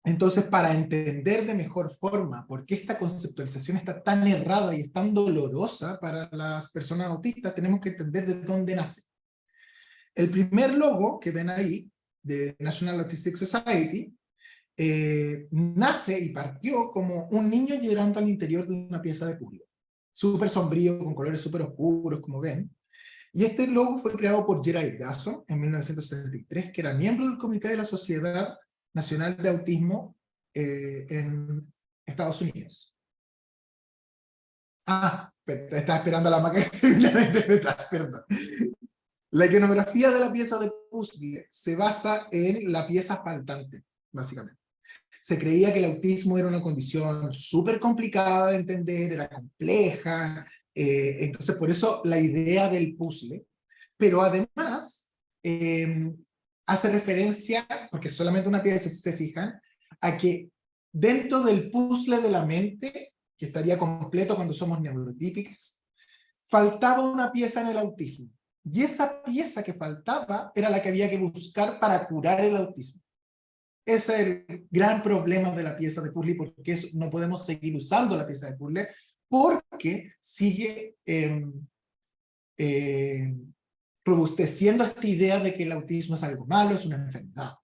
Entonces, para entender de mejor forma por qué esta conceptualización está tan errada y es tan dolorosa para las personas autistas, tenemos que entender de dónde nace. El primer logo que ven ahí, de National Autistic Society, nace y partió como un niño llorando al interior de una pieza de puzzle. Súper sombrío, con colores súper oscuros, como ven. Y este logo fue creado por Gerald Gasson en 1963, que era miembro del Comité de la Sociedad Nacional de Autismo en Estados Unidos. Estaba esperando a la máquina de interpretar, perdón. La iconografía de la pieza de puzzle se basa en la pieza faltante, básicamente. Se creía que el autismo era una condición súper complicada de entender, era compleja, entonces por eso la idea del puzzle, pero además hace referencia, porque es solamente una pieza si se fijan, a que dentro del puzzle de la mente, que estaría completo cuando somos neurotípicas, faltaba una pieza en el autismo. Y esa pieza que faltaba era la que había que buscar para curar el autismo. Ese es el gran problema de la pieza de puzzle, porque no podemos seguir usando la pieza de puzzle, porque sigue robusteciendo esta idea de que el autismo es algo malo, es una enfermedad.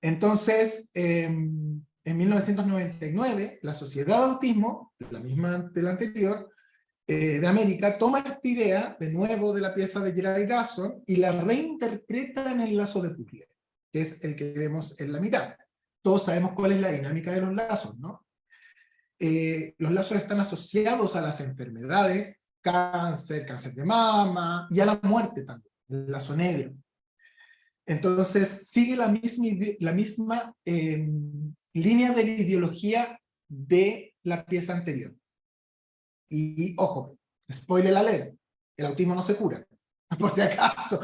Entonces, en 1999, la Sociedad de Autismo, la misma de la anterior, de América, toma esta idea, de nuevo de la pieza de Gerald Gasson, y la reinterpreta en el lazo de puzzle, que es el que vemos en la mitad. Todos sabemos cuál es la dinámica de los lazos, ¿no? Los lazos están asociados a las enfermedades, cáncer de mama, y a la muerte también, el lazo negro. Entonces, sigue la misma línea de la ideología de la pieza anterior. Y ojo, spoiler alert, el autismo no se cura, por si acaso.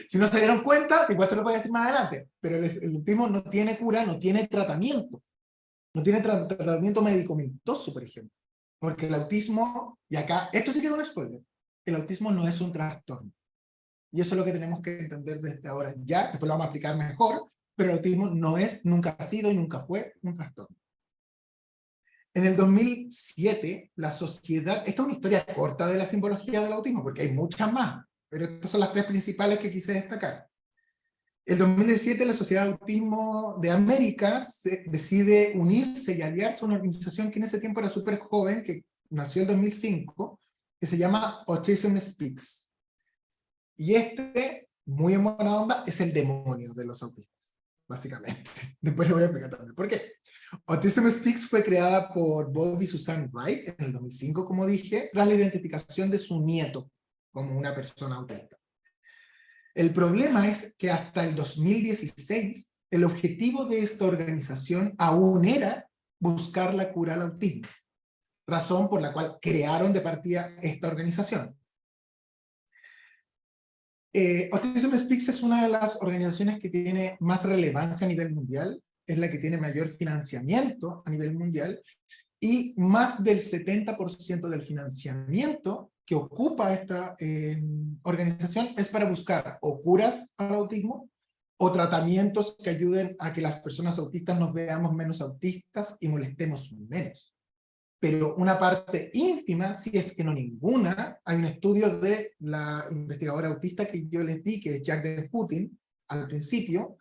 Si no se dieron cuenta, igual se lo voy a decir más adelante, pero el autismo no tiene cura, no tiene tratamiento. No tiene tratamiento medicamentoso, por ejemplo. Porque el autismo, y acá, esto sí que es un spoiler, el autismo no es un trastorno. Y eso es lo que tenemos que entender desde ahora ya, después lo vamos a explicar mejor, pero el autismo no es, nunca ha sido y nunca fue un trastorno. En el 2007, la sociedad, esta es una historia corta de la simbología del autismo, porque hay muchas más, pero estas son las tres principales que quise destacar. En 2017, la Sociedad de Autismo de América decide unirse y aliarse a una organización que en ese tiempo era súper joven, que nació en 2005, que se llama Autism Speaks. Y muy en buena onda, es el demonio de los autistas, básicamente. Después le voy a explicar también por qué. Autism Speaks fue creada por Bob y Susan Wright en el 2005, como dije, tras la identificación de su nieto como una persona autista. El problema es que hasta el 2016, el objetivo de esta organización aún era buscar la cura al autismo, razón por la cual crearon de partida esta organización. Autism Speaks es una de las organizaciones que tiene más relevancia a nivel mundial, es la que tiene mayor financiamiento a nivel mundial, y más del 70% del financiamiento que ocupa esta organización es para buscar o curas al autismo o tratamientos que ayuden a que las personas autistas nos veamos menos autistas y molestemos menos. Pero una parte ínfima, si es que no ninguna, hay un estudio de la investigadora autista que yo les di, que es Jacqueline Putin, al principio,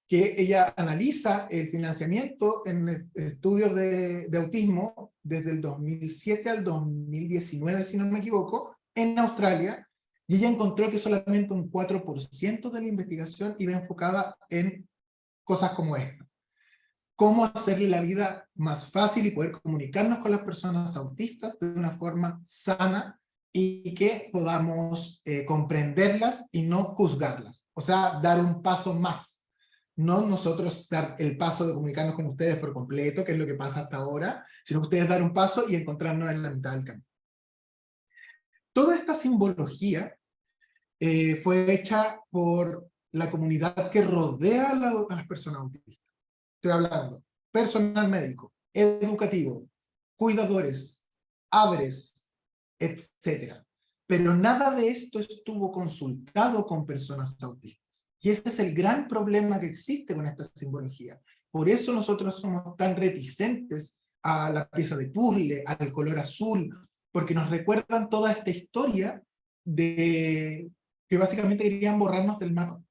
que ella analiza el financiamiento en estudios de autismo desde el 2007 al 2019, si no me equivoco, en Australia, y ella encontró que solamente un 4% de la investigación iba enfocada en cosas como esta. Cómo hacerle la vida más fácil y poder comunicarnos con las personas autistas de una forma sana y que podamos comprenderlas y no juzgarlas. O sea, dar un paso más. No nosotros dar el paso de comunicarnos con ustedes por completo, que es lo que pasa hasta ahora, sino ustedes dar un paso y encontrarnos en la mitad del camino. Toda esta simbología fue hecha por la comunidad que rodea a las personas autistas. Estoy hablando personal médico, educativo, cuidadores, padres, etc. Pero nada de esto estuvo consultado con personas autistas. Y ese es el gran problema que existe con esta simbología. Por eso nosotros somos tan reticentes a la pieza de puzzle, al color azul, porque nos recuerdan toda esta historia de que básicamente querían borrarnos del mapa.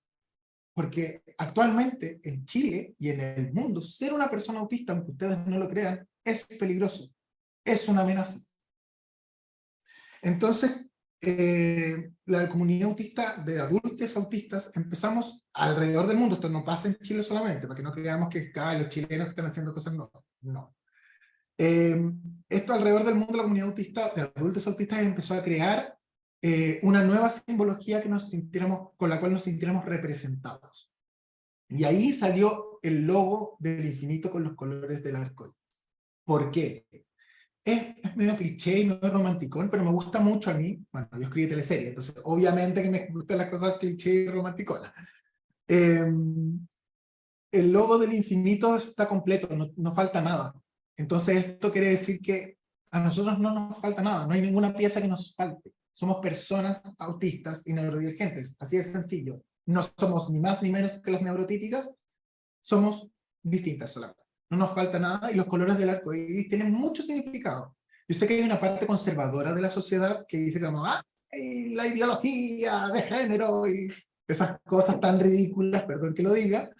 Porque actualmente en Chile y en el mundo, ser una persona autista, aunque ustedes no lo crean, es peligroso, es una amenaza. Entonces, la comunidad autista de adultos autistas empezamos alrededor del mundo. Esto no pasa en Chile solamente, para que no creamos que los chilenos que están haciendo cosas no. Esto alrededor del mundo, la comunidad autista de adultos autistas empezó a crear una nueva simbología que con la cual nos sintiéramos representados. Y ahí salió el logo del infinito con los colores del arco iris. ¿Por qué? Es medio cliché y medio romanticón, pero me gusta mucho a mí. Bueno, yo escribí teleserie, entonces obviamente que me gustan las cosas cliché y romanticonas. El logo del infinito está completo, no falta nada. Entonces esto quiere decir que a nosotros no nos falta nada, no hay ninguna pieza que nos falte. Somos personas autistas y neurodivergentes, así de sencillo. No somos ni más ni menos que las neurotípicas, somos distintas solamente. No nos falta nada y los colores del arco iris tienen mucho significado. Yo sé que hay una parte conservadora de la sociedad que dice como, la ideología de género y esas cosas tan ridículas, perdón que lo diga,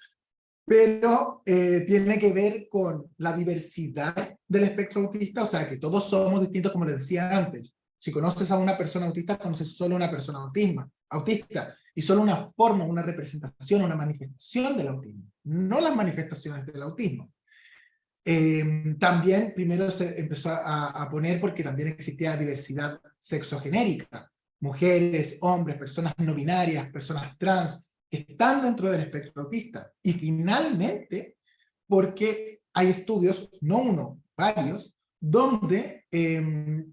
pero tiene que ver con la diversidad del espectro autista, o sea, que todos somos distintos, como les decía antes. Si conoces a una persona autista, conoces solo una persona autista, y solo una forma, una representación, una manifestación del autismo, no las manifestaciones del autismo. También primero se empezó a poner porque también existía diversidad sexogenérica, mujeres, hombres, personas no binarias, personas trans, que están dentro del espectro autista. Y finalmente, porque hay estudios, no uno, varios, donde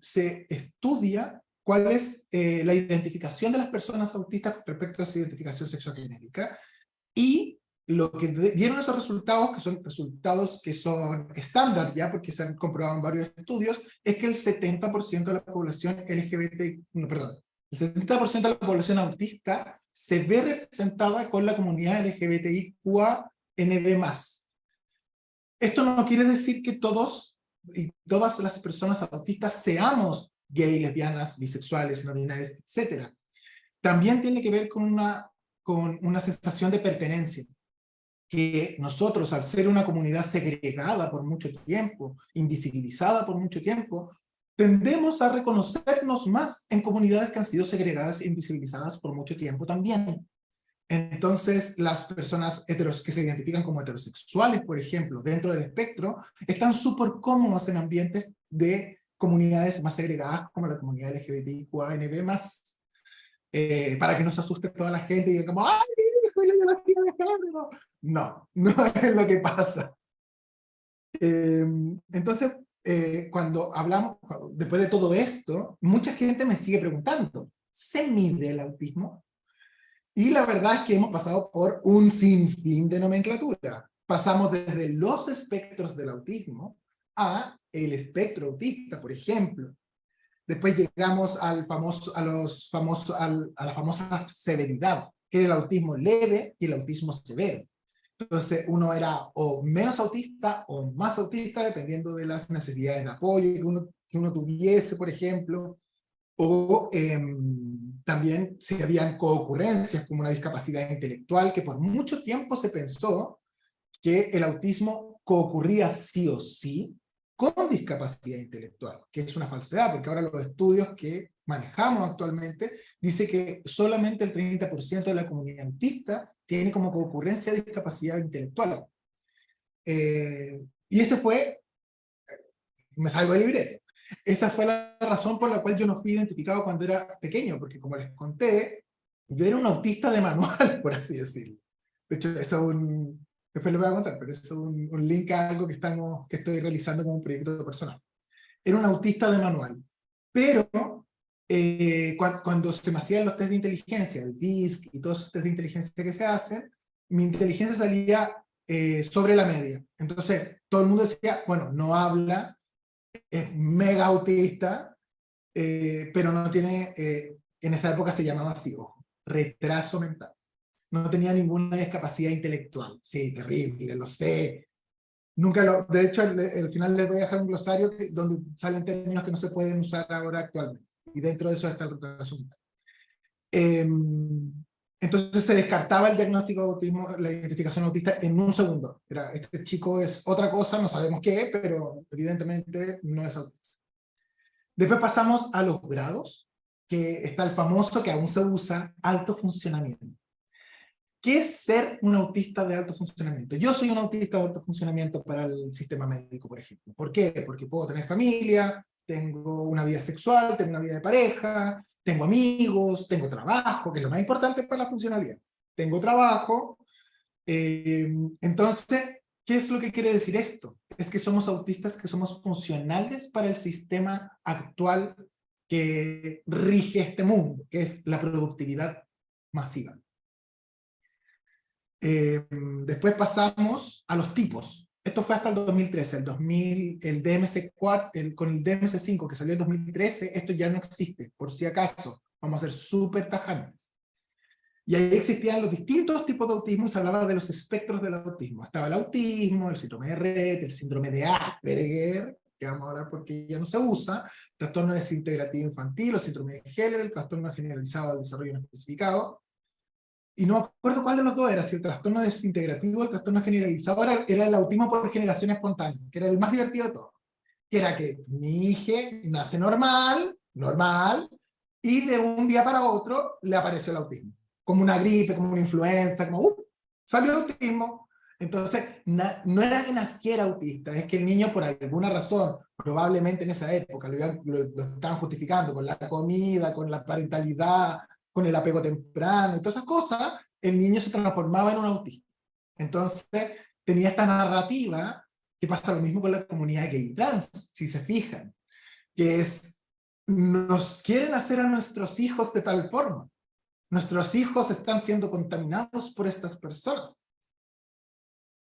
se estudia cuál es la identificación de las personas autistas respecto a su identificación sexogenérica, y lo que dieron esos resultados, que son resultados que son estándar ya, porque se han comprobado en varios estudios, es que el 70% de la población LGBT, el 70% de la población autista se ve representada con la comunidad LGBTIQANB+. Esto no quiere decir que todos y todas las personas autistas seamos gay, lesbianas, bisexuales, no binarias, etc. También tiene que ver con una sensación de pertenencia, que nosotros, al ser una comunidad segregada por mucho tiempo, invisibilizada por mucho tiempo, tendemos a reconocernos más en comunidades que han sido segregadas e invisibilizadas por mucho tiempo también. Entonces, las personas que se identifican como heterosexuales, por ejemplo, dentro del espectro, están súper cómodos en ambientes de comunidades más segregadas como la comunidad LGBTIQANB+. Para que no se asuste toda la gente y digan como, ¡ay, hijo, la ideología de género! No, no es lo que pasa. Entonces, cuando hablamos, después de todo esto, mucha gente me sigue preguntando, ¿se mide el autismo? Y la verdad es que hemos pasado por un sinfín de nomenclatura. Pasamos desde los espectros del autismo a el espectro autista, por ejemplo. Después llegamos a la famosa severidad, que era el autismo leve y el autismo severo. Entonces uno era o menos autista o más autista, dependiendo de las necesidades de apoyo que uno tuviese, por ejemplo, o también si habían coocurrencias como una discapacidad intelectual, que por mucho tiempo se pensó que el autismo coocurría sí o sí con discapacidad intelectual, que es una falsedad, porque ahora los estudios que manejamos actualmente dicen que solamente el 30% de la comunidad autista tiene como coocurrencia discapacidad intelectual. Y ese fue, me salgo del libreto, esa fue la razón por la cual yo no fui identificado cuando era pequeño, porque como les conté, yo era un autista de manual, por así decirlo. De hecho, eso es después les voy a contar, pero eso es un link a algo que estoy realizando como un proyecto personal. Era un autista de manual, pero cuando se me hacían los test de inteligencia, el DISC y todos esos test de inteligencia que se hacen, mi inteligencia salía sobre la media. Entonces, todo el mundo decía, bueno, no habla, es mega autista, pero no tiene, en esa época se llamaba así, ojo, retraso mental. No tenía ninguna discapacidad intelectual. Sí, terrible, lo sé. De hecho, al final les voy a dejar un glosario donde salen términos que no se pueden usar ahora actualmente. Y dentro de eso está el retraso mental. Entonces se descartaba el diagnóstico de autismo, la identificación autista en un segundo. Este chico es otra cosa, no sabemos qué, pero evidentemente no es autista. Después pasamos a los grados, que está el famoso que aún se usa, alto funcionamiento. ¿Qué es ser un autista de alto funcionamiento? Yo soy un autista de alto funcionamiento para el sistema médico, por ejemplo. ¿Por qué? Porque puedo tener familia, tengo una vida sexual, tengo una vida de pareja, tengo amigos, tengo trabajo, que es lo más importante para la funcionalidad. Tengo trabajo. Entonces, ¿qué es lo que quiere decir esto? Es que somos autistas, que somos funcionales para el sistema actual que rige este mundo, que es la productividad masiva. Después pasamos a los tipos. Esto fue hasta el 2013. El DMC4, con el DMC5 que salió en 2013, esto ya no existe, por si acaso. Vamos a ser súper tajantes. Y ahí existían los distintos tipos de autismo y se hablaba de los espectros del autismo. Estaba el autismo, el síndrome de Rett, el síndrome de Asperger, que vamos a hablar porque ya no se usa, trastorno desintegrativo infantil o síndrome de Heller, el trastorno generalizado del desarrollo no especificado. Y no me acuerdo cuál de los dos era, si el trastorno desintegrativo o el trastorno generalizado era el autismo por generación espontánea, que era el más divertido de todos. Que era que mi hija nace normal, y de un día para otro le apareció el autismo. Como una gripe, como una influenza, como salió autismo. Entonces, no era que naciera autista, es que el niño por alguna razón, probablemente en esa época, lo estaban justificando con la comida, con la parentalidad, con el apego temprano y todas esas cosas, el niño se transformaba en un autista. Entonces, tenía esta narrativa, que pasa lo mismo con la comunidad gay y trans, si se fijan, que es, nos quieren hacer a nuestros hijos de tal forma. Nuestros hijos están siendo contaminados por estas personas.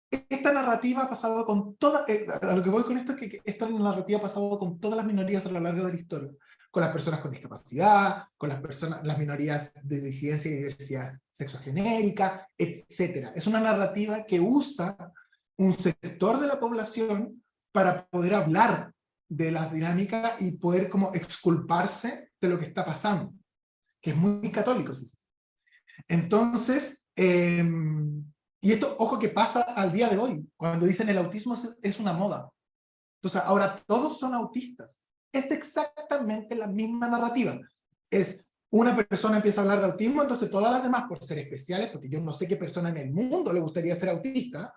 Esta narrativa ha pasado con toda, a lo que voy con esto es que esta narrativa ha pasado con todas las minorías a lo largo de la historia, con las personas con discapacidad, con las minorías de disidencia y diversidad sexogenérica, etc. Es una narrativa que usa un sector de la población para poder hablar de las dinámicas y poder como exculparse de lo que está pasando, que es muy católico. ¿Sí? Entonces, y esto, ojo, que pasa al día de hoy, cuando dicen el autismo es una moda. Entonces, ahora todos son autistas. Es exactamente la misma narrativa. Es una persona empieza a hablar de autismo, entonces todas las demás, por ser especiales, porque yo no sé qué persona en el mundo le gustaría ser autista,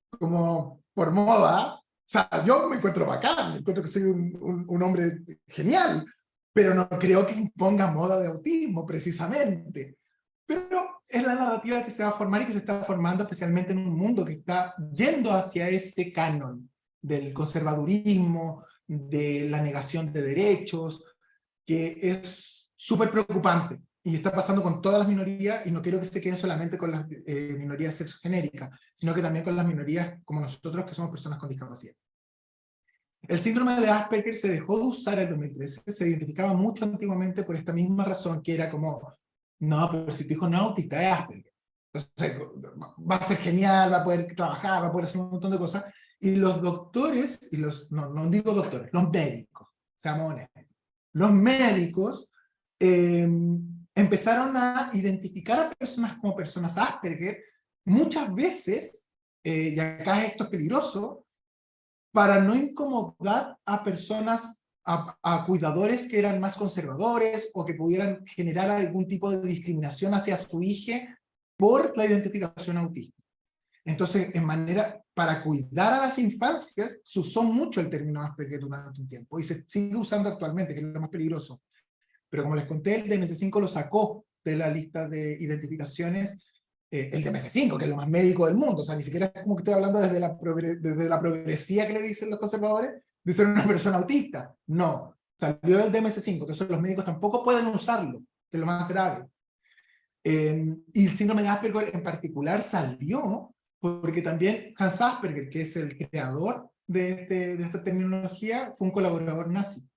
como por moda. O sea, yo me encuentro bacán, me encuentro que soy un hombre genial, pero no creo que imponga moda de autismo, precisamente. Pero es la narrativa que se va a formar y que se está formando especialmente en un mundo que está yendo hacia ese canon del conservadurismo, de la negación de derechos, que es súper preocupante. y está pasando con todas las minorías, y no quiero que se queden solamente con las minorías sexogenéricas, sino que también con las minorías como nosotros, que somos personas con discapacidad. El síndrome de Asperger se dejó de usar en el 2013, se identificaba mucho antiguamente por esta misma razón, que era como, no, pero si tu hijo no es autista, es Asperger. Entonces, va a ser genial, va a poder trabajar, va a poder hacer un montón de cosas. Y los doctores, y no digo doctores, los médicos, seamos honestos, los médicos empezaron a identificar a personas como personas Asperger, muchas veces, y acá esto es peligroso, para no incomodar a personas, a cuidadores que eran más conservadores o que pudieran generar algún tipo de discriminación hacia su hijo por la identificación autista. Entonces, para cuidar a las infancias, se usó mucho el término Asperger durante un tiempo y se sigue usando actualmente, que es lo más peligroso. Pero como les conté, el DMC5 lo sacó de la lista de identificaciones, el DMC5, que es lo más médico del mundo. O sea, ni siquiera es como que estoy hablando desde la progresía que le dicen los conservadores, de ser una persona autista. No, salió del DMC5, entonces los médicos tampoco pueden usarlo, que es lo más grave. Y el síndrome de Asperger en particular salió porque también Hans Asperger, que es el creador de esta terminología, fue un colaborador nazi.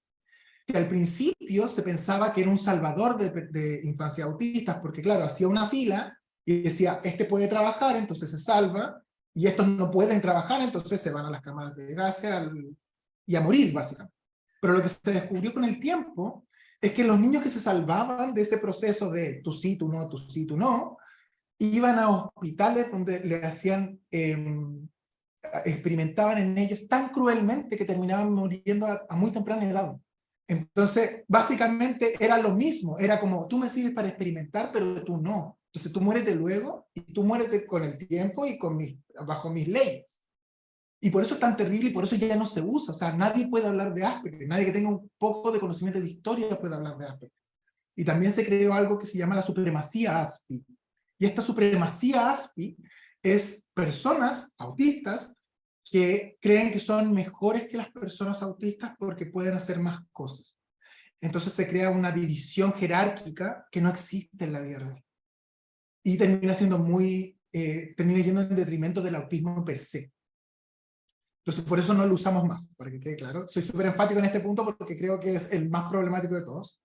Que al principio se pensaba que era un salvador de infancias autistas, porque claro, hacía una fila y decía, este puede trabajar, entonces se salva, y estos no pueden trabajar, entonces se van a las cámaras de gas y a morir, básicamente. Pero lo que se descubrió con el tiempo es que los niños que se salvaban de ese proceso de tú sí, tú no, tú sí, tú no, iban a hospitales donde le hacían, experimentaban en ellos tan cruelmente que terminaban muriendo a muy temprana edad. Entonces, básicamente era lo mismo, era como, tú me sirves para experimentar, pero tú no. Entonces tú muérete luego, y tú muérete con el tiempo y bajo mis leyes. Y por eso es tan terrible, y por eso ya no se usa. O sea, nadie puede hablar de Asperger, nadie que tenga un poco de conocimiento de historia puede hablar de Asperger. Y también se creó algo que se llama la supremacía ASPI. Y esta supremacía ASPI es personas autistas que creen que son mejores que las personas autistas porque pueden hacer más cosas. Entonces se crea una división jerárquica que no existe en la vida real. Y termina siendo termina yendo en detrimento del autismo per se. Entonces por eso no lo usamos más, para que quede claro. Soy súper enfático en este punto porque creo que es el más problemático de todos.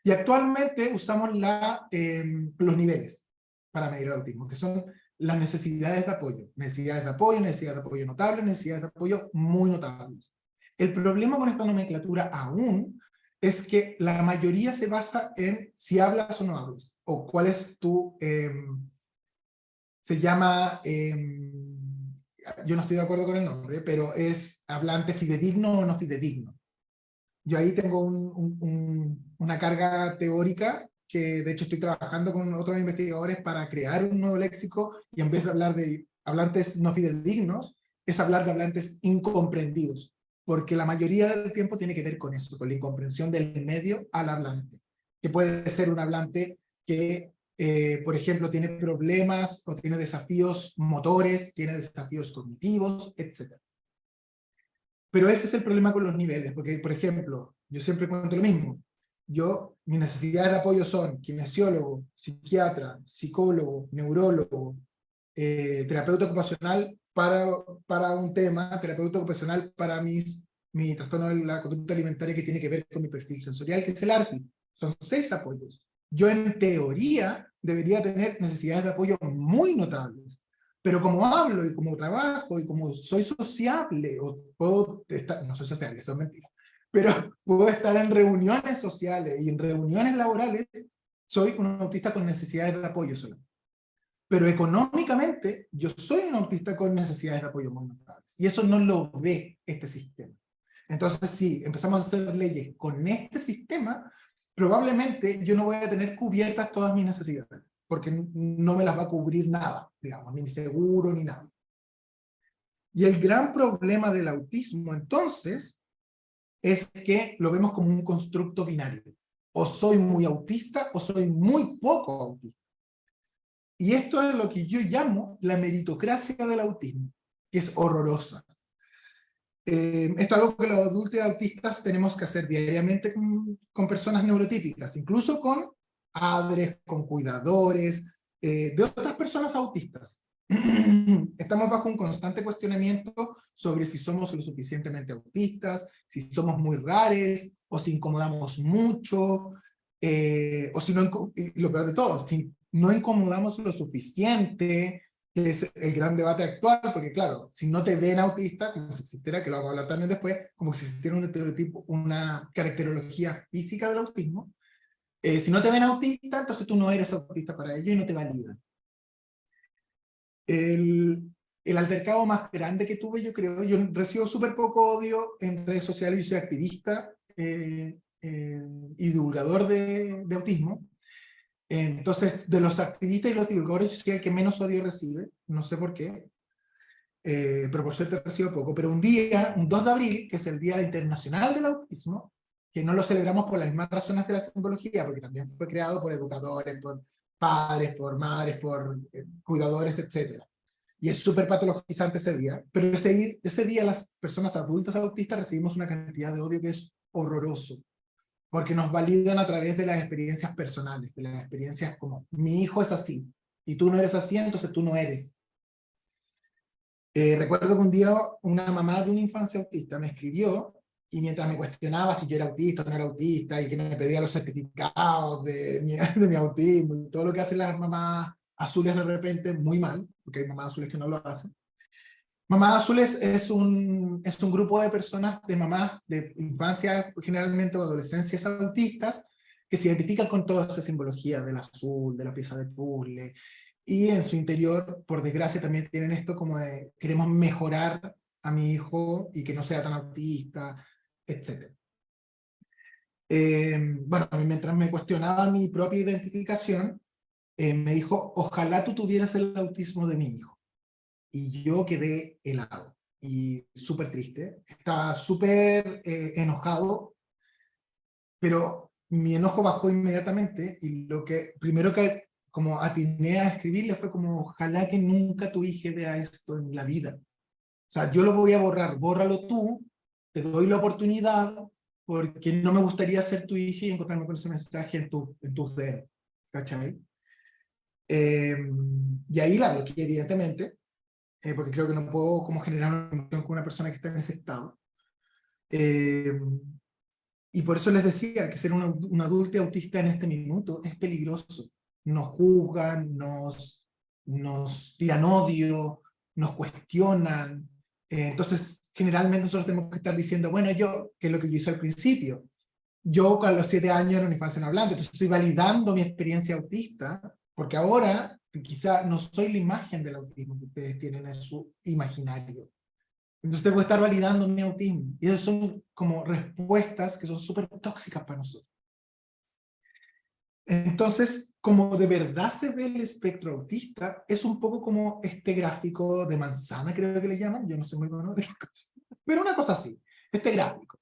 Y actualmente usamos los niveles para medir el autismo, que son las necesidades de apoyo. Necesidades de apoyo notables, necesidades de apoyo muy notables. El problema con esta nomenclatura aún es que la mayoría se basa en si hablas o no hablas, o cuál es tu... se llama... yo no estoy de acuerdo con el nombre, pero es hablante fidedigno o no fidedigno. Yo ahí tengo una carga teórica que de hecho estoy trabajando con otros investigadores para crear un nuevo léxico, y en vez de hablar de hablantes no fidedignos, es hablar de hablantes incomprendidos, porque la mayoría del tiempo tiene que ver con eso, con la incomprensión del medio al hablante, que puede ser un hablante que, por ejemplo, tiene problemas o tiene desafíos motores, tiene desafíos cognitivos, etc. Pero ese es el problema con los niveles, porque, por ejemplo, yo siempre cuento lo mismo. Mis necesidades de apoyo son kinesiólogo, psiquiatra, psicólogo, neurólogo, terapeuta ocupacional para un tema, terapeuta ocupacional para mi trastorno de la conducta alimentaria que tiene que ver con mi perfil sensorial, que es el ARPI. Son 6 apoyos. Yo en teoría debería tener necesidades de apoyo muy notables. Pero como hablo y como trabajo y como soy sociable, o puedo estar, no soy sociable, eso es mentira, pero puedo estar en reuniones sociales y en reuniones laborales, soy un autista con necesidades de apoyo solo. Pero económicamente, yo soy un autista con necesidades de apoyo muy notables. Y eso no lo ve este sistema. Entonces, si empezamos a hacer leyes con este sistema, probablemente yo no voy a tener cubiertas todas mis necesidades, porque no me las va a cubrir nada, digamos, ni mi seguro, ni nada. Y el gran problema del autismo, entonces, es que lo vemos como un constructo binario. O soy muy autista, o soy muy poco autista. Y esto es lo que yo llamo la meritocracia del autismo, que es horrorosa. Esto es algo que los adultos autistas tenemos que hacer diariamente con personas neurotípicas, incluso con padres, con cuidadores, de otras personas autistas. Estamos bajo un constante cuestionamiento sobre si somos lo suficientemente autistas, si somos muy raros, o si incomodamos mucho, o si no, y lo peor de todo, si no incomodamos lo suficiente, que es el gran debate actual, porque claro, si no te ven autista, como si existiera, que lo vamos a hablar también después, como si existiera un estereotipo, una caracterología física del autismo, si no te ven autista, entonces tú no eres autista para ellos y no te validan. El altercado más grande que tuve, yo creo, yo recibo súper poco odio en redes sociales, yo soy activista y divulgador de autismo. Entonces, de los activistas y los divulgadores, yo soy el que menos odio recibe, no sé por qué, pero por suerte recibo poco. Pero un día, un 2 de abril, que es el Día Internacional del Autismo, que no lo celebramos por las mismas razones de la simbología, porque también fue creado por educadores, por padres, por madres, por cuidadores, etc. Y es súper patologizante ese día, pero ese día las personas adultas autistas recibimos una cantidad de odio que es horroroso, porque nos validan a través de las experiencias personales, de las experiencias como, mi hijo es así, y tú no eres así, entonces tú no eres. Recuerdo que un día una mamá de una infancia autista me escribió, y mientras me cuestionaba si yo era autista o no era autista, y que me pedía los certificados de mi autismo, y todo lo que hacen las mamás azules de repente, muy mal, porque hay mamás azules que no lo hacen. Mamás Azules es un grupo de personas, de mamás de infancia, generalmente o adolescencias autistas, que se identifican con toda esa simbología del azul, de la pieza de puzzle, y en su interior, por desgracia, también tienen esto como de, queremos mejorar a mi hijo y que no sea tan autista, etc. Bueno, a mí mientras me cuestionaba mi propia identificación, me dijo, ojalá tú tuvieras el autismo de mi hijo. Y yo quedé helado y súper triste. Estaba súper enojado, pero mi enojo bajó inmediatamente y lo que primero que como atiné a escribirle fue como, ojalá que nunca tu hija vea esto en la vida. O sea, yo lo voy a borrar, bórralo tú, te doy la oportunidad, porque no me gustaría ser tu hija y encontrarme con ese mensaje en tus dedos, ¿cachai? Y ahí la bloqueé, evidentemente, porque creo que no puedo como generar una emoción con una persona que está en ese estado. Y por eso les decía que ser un adulto autista en este minuto es peligroso. Nos juzgan, nos tiran odio, nos cuestionan. Entonces, generalmente nosotros tenemos que estar diciendo, bueno, yo, que es lo que yo hice al principio, yo a los 7 años era una infancia no hablante, entonces estoy validando mi experiencia autista, porque ahora quizá no soy la imagen del autismo que ustedes tienen en su imaginario. Entonces tengo que estar validando mi autismo. Y esas son como respuestas que son súper tóxicas para nosotros. Entonces, como de verdad se ve el espectro autista, es un poco como este gráfico de manzana, creo que le llaman, yo no sé muy bueno de qué cosa, pero una cosa así, este gráfico.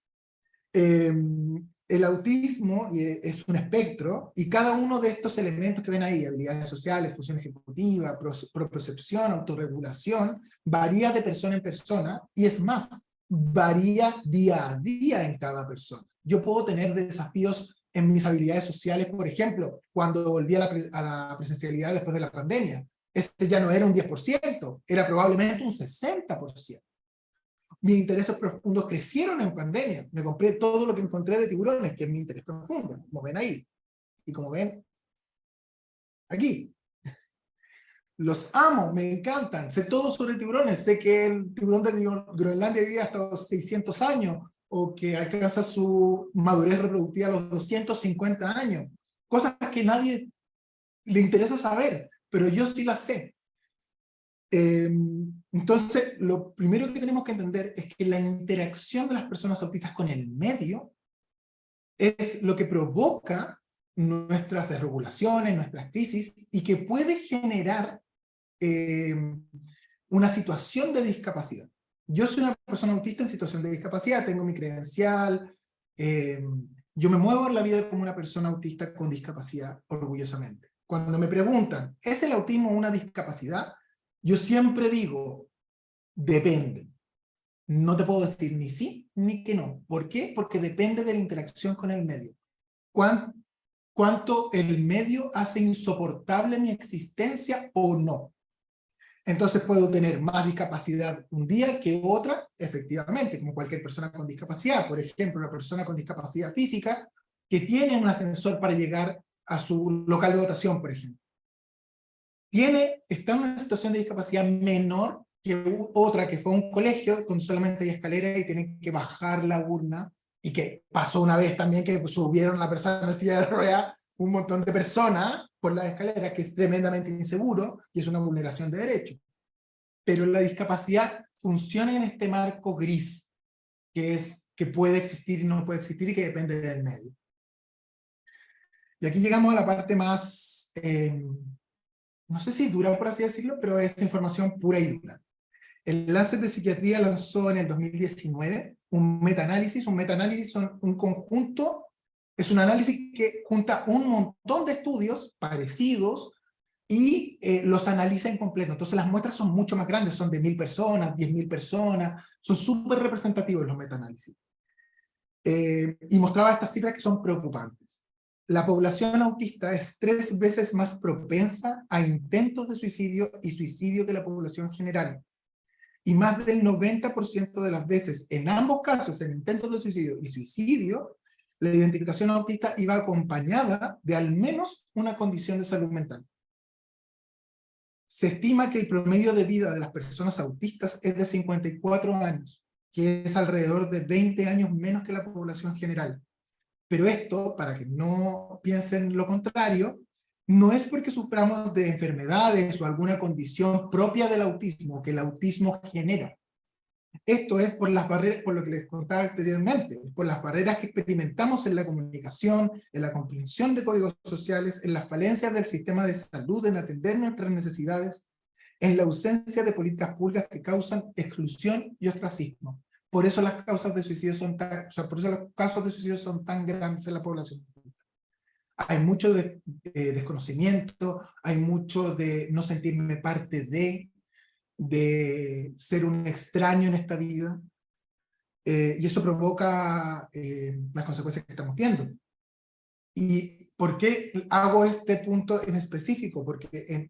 El autismo es un espectro, y cada uno de estos elementos que ven ahí, habilidades sociales, función ejecutiva, propriocepción, autorregulación, varía de persona en persona, y es más, varía día a día en cada persona. Yo puedo tener desafíos en mis habilidades sociales, por ejemplo, cuando volví a la presencialidad después de la pandemia. Este ya no era un 10%, era probablemente un 60%. Mis intereses profundos crecieron en pandemia. Me compré todo lo que encontré de tiburones, que es mi interés profundo, como ven ahí. Y como ven, aquí. Los amo, me encantan. Sé todo sobre tiburones. Sé que el tiburón de Groenlandia vive hasta los 600 años, o que alcanza su madurez reproductiva a los 250 años. Cosas que a nadie le interesa saber, pero yo sí las sé. Entonces, lo primero que tenemos que entender es que la interacción de las personas autistas con el medio es lo que provoca nuestras desregulaciones, nuestras crisis, y que puede generar una situación de discapacidad. Yo soy una persona autista en situación de discapacidad, tengo mi credencial, yo me muevo en la vida como una persona autista con discapacidad, orgullosamente. Cuando me preguntan, ¿es el autismo una discapacidad? Yo siempre digo, depende. No te puedo decir ni sí ni que no. ¿Por qué? Porque depende de la interacción con el medio. cuánto el medio hace insoportable mi existencia o no. Entonces puedo tener más discapacidad un día que otra, efectivamente, como cualquier persona con discapacidad. Por ejemplo, una persona con discapacidad física que tiene un ascensor para llegar a su local de votación, por ejemplo. Está en una situación de discapacidad menor que otra que fue a un colegio donde solamente hay escalera y tienen que bajar la urna, y que pasó una vez también que subieron la persona en silla de ruedas un montón de personas por las escaleras, que es tremendamente inseguro y es una vulneración de derechos. Pero la discapacidad funciona en este marco gris, que puede existir y no puede existir y que depende del medio. Y aquí llegamos a la parte más, no sé si dura por así decirlo, pero es información pura y dura. El Lancet de Psiquiatría lanzó en el 2019 un metaanálisis. Un metaanálisis son un conjunto, es un análisis que junta un montón de estudios parecidos y los analiza en completo. Entonces las muestras son mucho más grandes, son de 1000 personas, 10.000 personas, son súper representativos los metaanálisis. Y mostraba estas cifras que son preocupantes. La población autista es 3 veces más propensa a intentos de suicidio y suicidio que la población general. Y más del 90% de las veces, en ambos casos, en intentos de suicidio y suicidio, la identificación autista iba acompañada de al menos una condición de salud mental. Se estima que el promedio de vida de las personas autistas es de 54 años, que es alrededor de 20 años menos que la población general. Pero esto, para que no piensen lo contrario, no es porque suframos de enfermedades o alguna condición propia del autismo, que el autismo genera. Esto es por las barreras, por lo que les contaba anteriormente, por las barreras que experimentamos en la comunicación, en la comprensión de códigos sociales, en las falencias del sistema de salud en atender nuestras necesidades, en la ausencia de políticas públicas que causan exclusión y ostracismo. Por eso las causas de suicidio por eso los casos de suicidio son tan grandes en la población. Hay mucho de desconocimiento, hay mucho de no sentirme parte de ser un extraño en esta vida, y eso provoca las consecuencias que estamos viendo. ¿Y por qué hago este punto en específico? Porque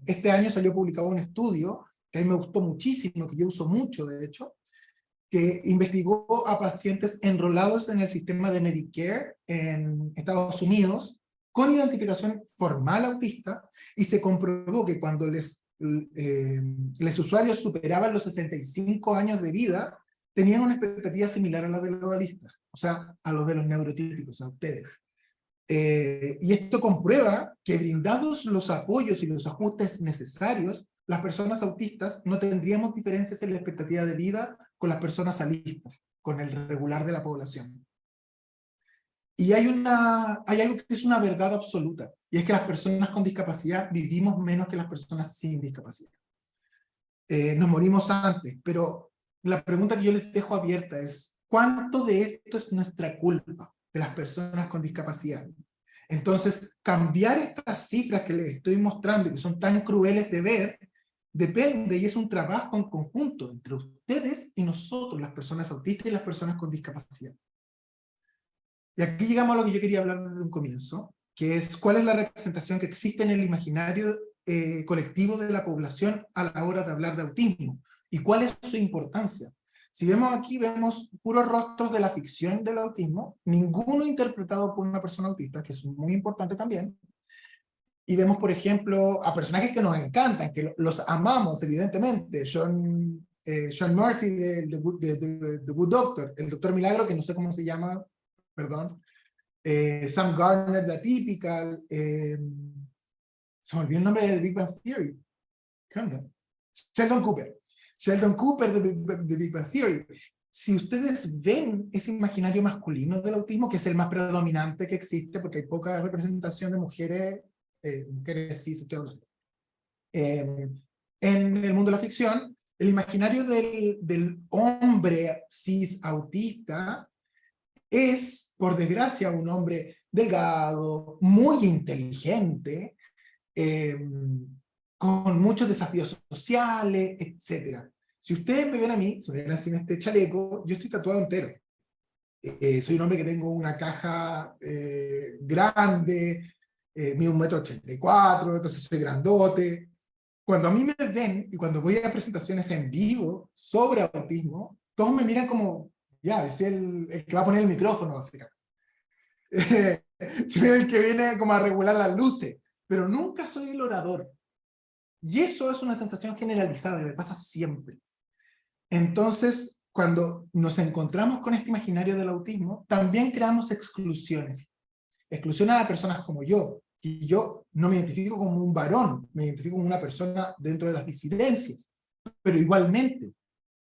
este año salió publicado un estudio que a mí me gustó muchísimo, que yo uso mucho de hecho, que investigó a pacientes enrolados en el sistema de Medicare en Estados Unidos con identificación formal autista, y se comprobó que cuando los usuarios superaban los 65 años de vida, tenían una expectativa similar a la de los globalistas, o sea, a los de los neurotípicos, a ustedes. Y esto comprueba que brindados los apoyos y los ajustes necesarios, las personas autistas no tendríamos diferencias en la expectativa de vida con las personas alistas, con el regular de la población. Y hay algo que es una verdad absoluta, y es que las personas con discapacidad vivimos menos que las personas sin discapacidad. Nos morimos antes, pero la pregunta que yo les dejo abierta es, ¿cuánto de esto es nuestra culpa de las personas con discapacidad? Entonces, cambiar estas cifras que les estoy mostrando y que son tan crueles de ver, depende y es un trabajo en conjunto entre ustedes y nosotros, las personas autistas y las personas con discapacidad. Y aquí llegamos a lo que yo quería hablar desde un comienzo, que es cuál es la representación que existe en el imaginario colectivo de la población a la hora de hablar de autismo, y cuál es su importancia. Si vemos aquí, vemos puros rostros de la ficción del autismo, ninguno interpretado por una persona autista, que es muy importante también. Y vemos, por ejemplo, a personajes que nos encantan, que los amamos, evidentemente. Sean Murphy de The Good Doctor, el Doctor Milagro, que no sé cómo se llama, perdón. Sam Gardner de Atypical. Se me olvidó el nombre de The Big Bang Theory. ¿Qué onda? Sheldon Cooper. Sheldon Cooper de Big Bang Theory. Si ustedes ven ese imaginario masculino del autismo, que es el más predominante que existe, porque hay poca representación de mujeres cis, estoy hablando, en el mundo de la ficción, el imaginario del hombre cis autista es, por desgracia, un hombre delgado, muy inteligente, con muchos desafíos sociales, etc. Si ustedes me ven a mí, si me ven así en este chaleco, yo estoy tatuado entero. soy un hombre que tengo una caja grande, mido 1,84 m, entonces soy grandote. Cuando a mí me ven y cuando voy a presentaciones en vivo sobre autismo, todos me miran como, ya, yo soy el que va a poner el micrófono, básicamente. Soy el que viene como a regular las luces, pero nunca soy el orador. Y eso es una sensación generalizada que me pasa siempre. Entonces, cuando nos encontramos con este imaginario del autismo, también creamos exclusiones. Exclusiones a personas como yo. Y yo no me identifico como un varón, me identifico como una persona dentro de las disidencias. Pero igualmente,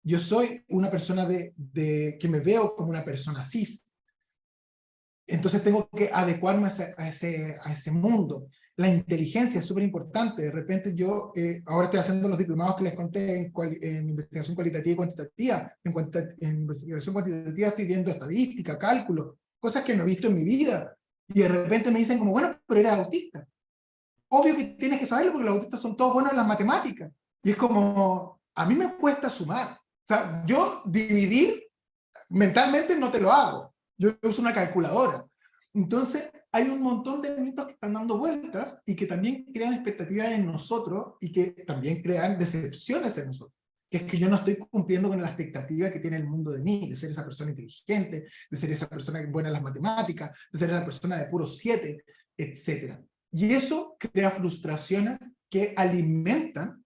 yo soy una persona que me veo como una persona cis. Entonces tengo que adecuarme a ese mundo. La inteligencia es súper importante. De repente yo ahora estoy haciendo los diplomados que les conté en investigación cualitativa y cuantitativa. En investigación cuantitativa estoy viendo estadística, cálculo, cosas que no he visto en mi vida. Y de repente me dicen como, bueno, pero eres autista. Obvio que tienes que saberlo porque los autistas son todos buenos en las matemáticas. Y es como, a mí me cuesta sumar. O sea, yo dividir mentalmente no te lo hago. Yo uso una calculadora. Entonces, hay un montón de mitos que están dando vueltas y que también crean expectativas en nosotros y que también crean decepciones en nosotros. Que es que yo no estoy cumpliendo con la expectativa que tiene el mundo de mí, de ser esa persona inteligente, de ser esa persona buena en las matemáticas, de ser esa persona de puros 7, etc. Y eso crea frustraciones que alimentan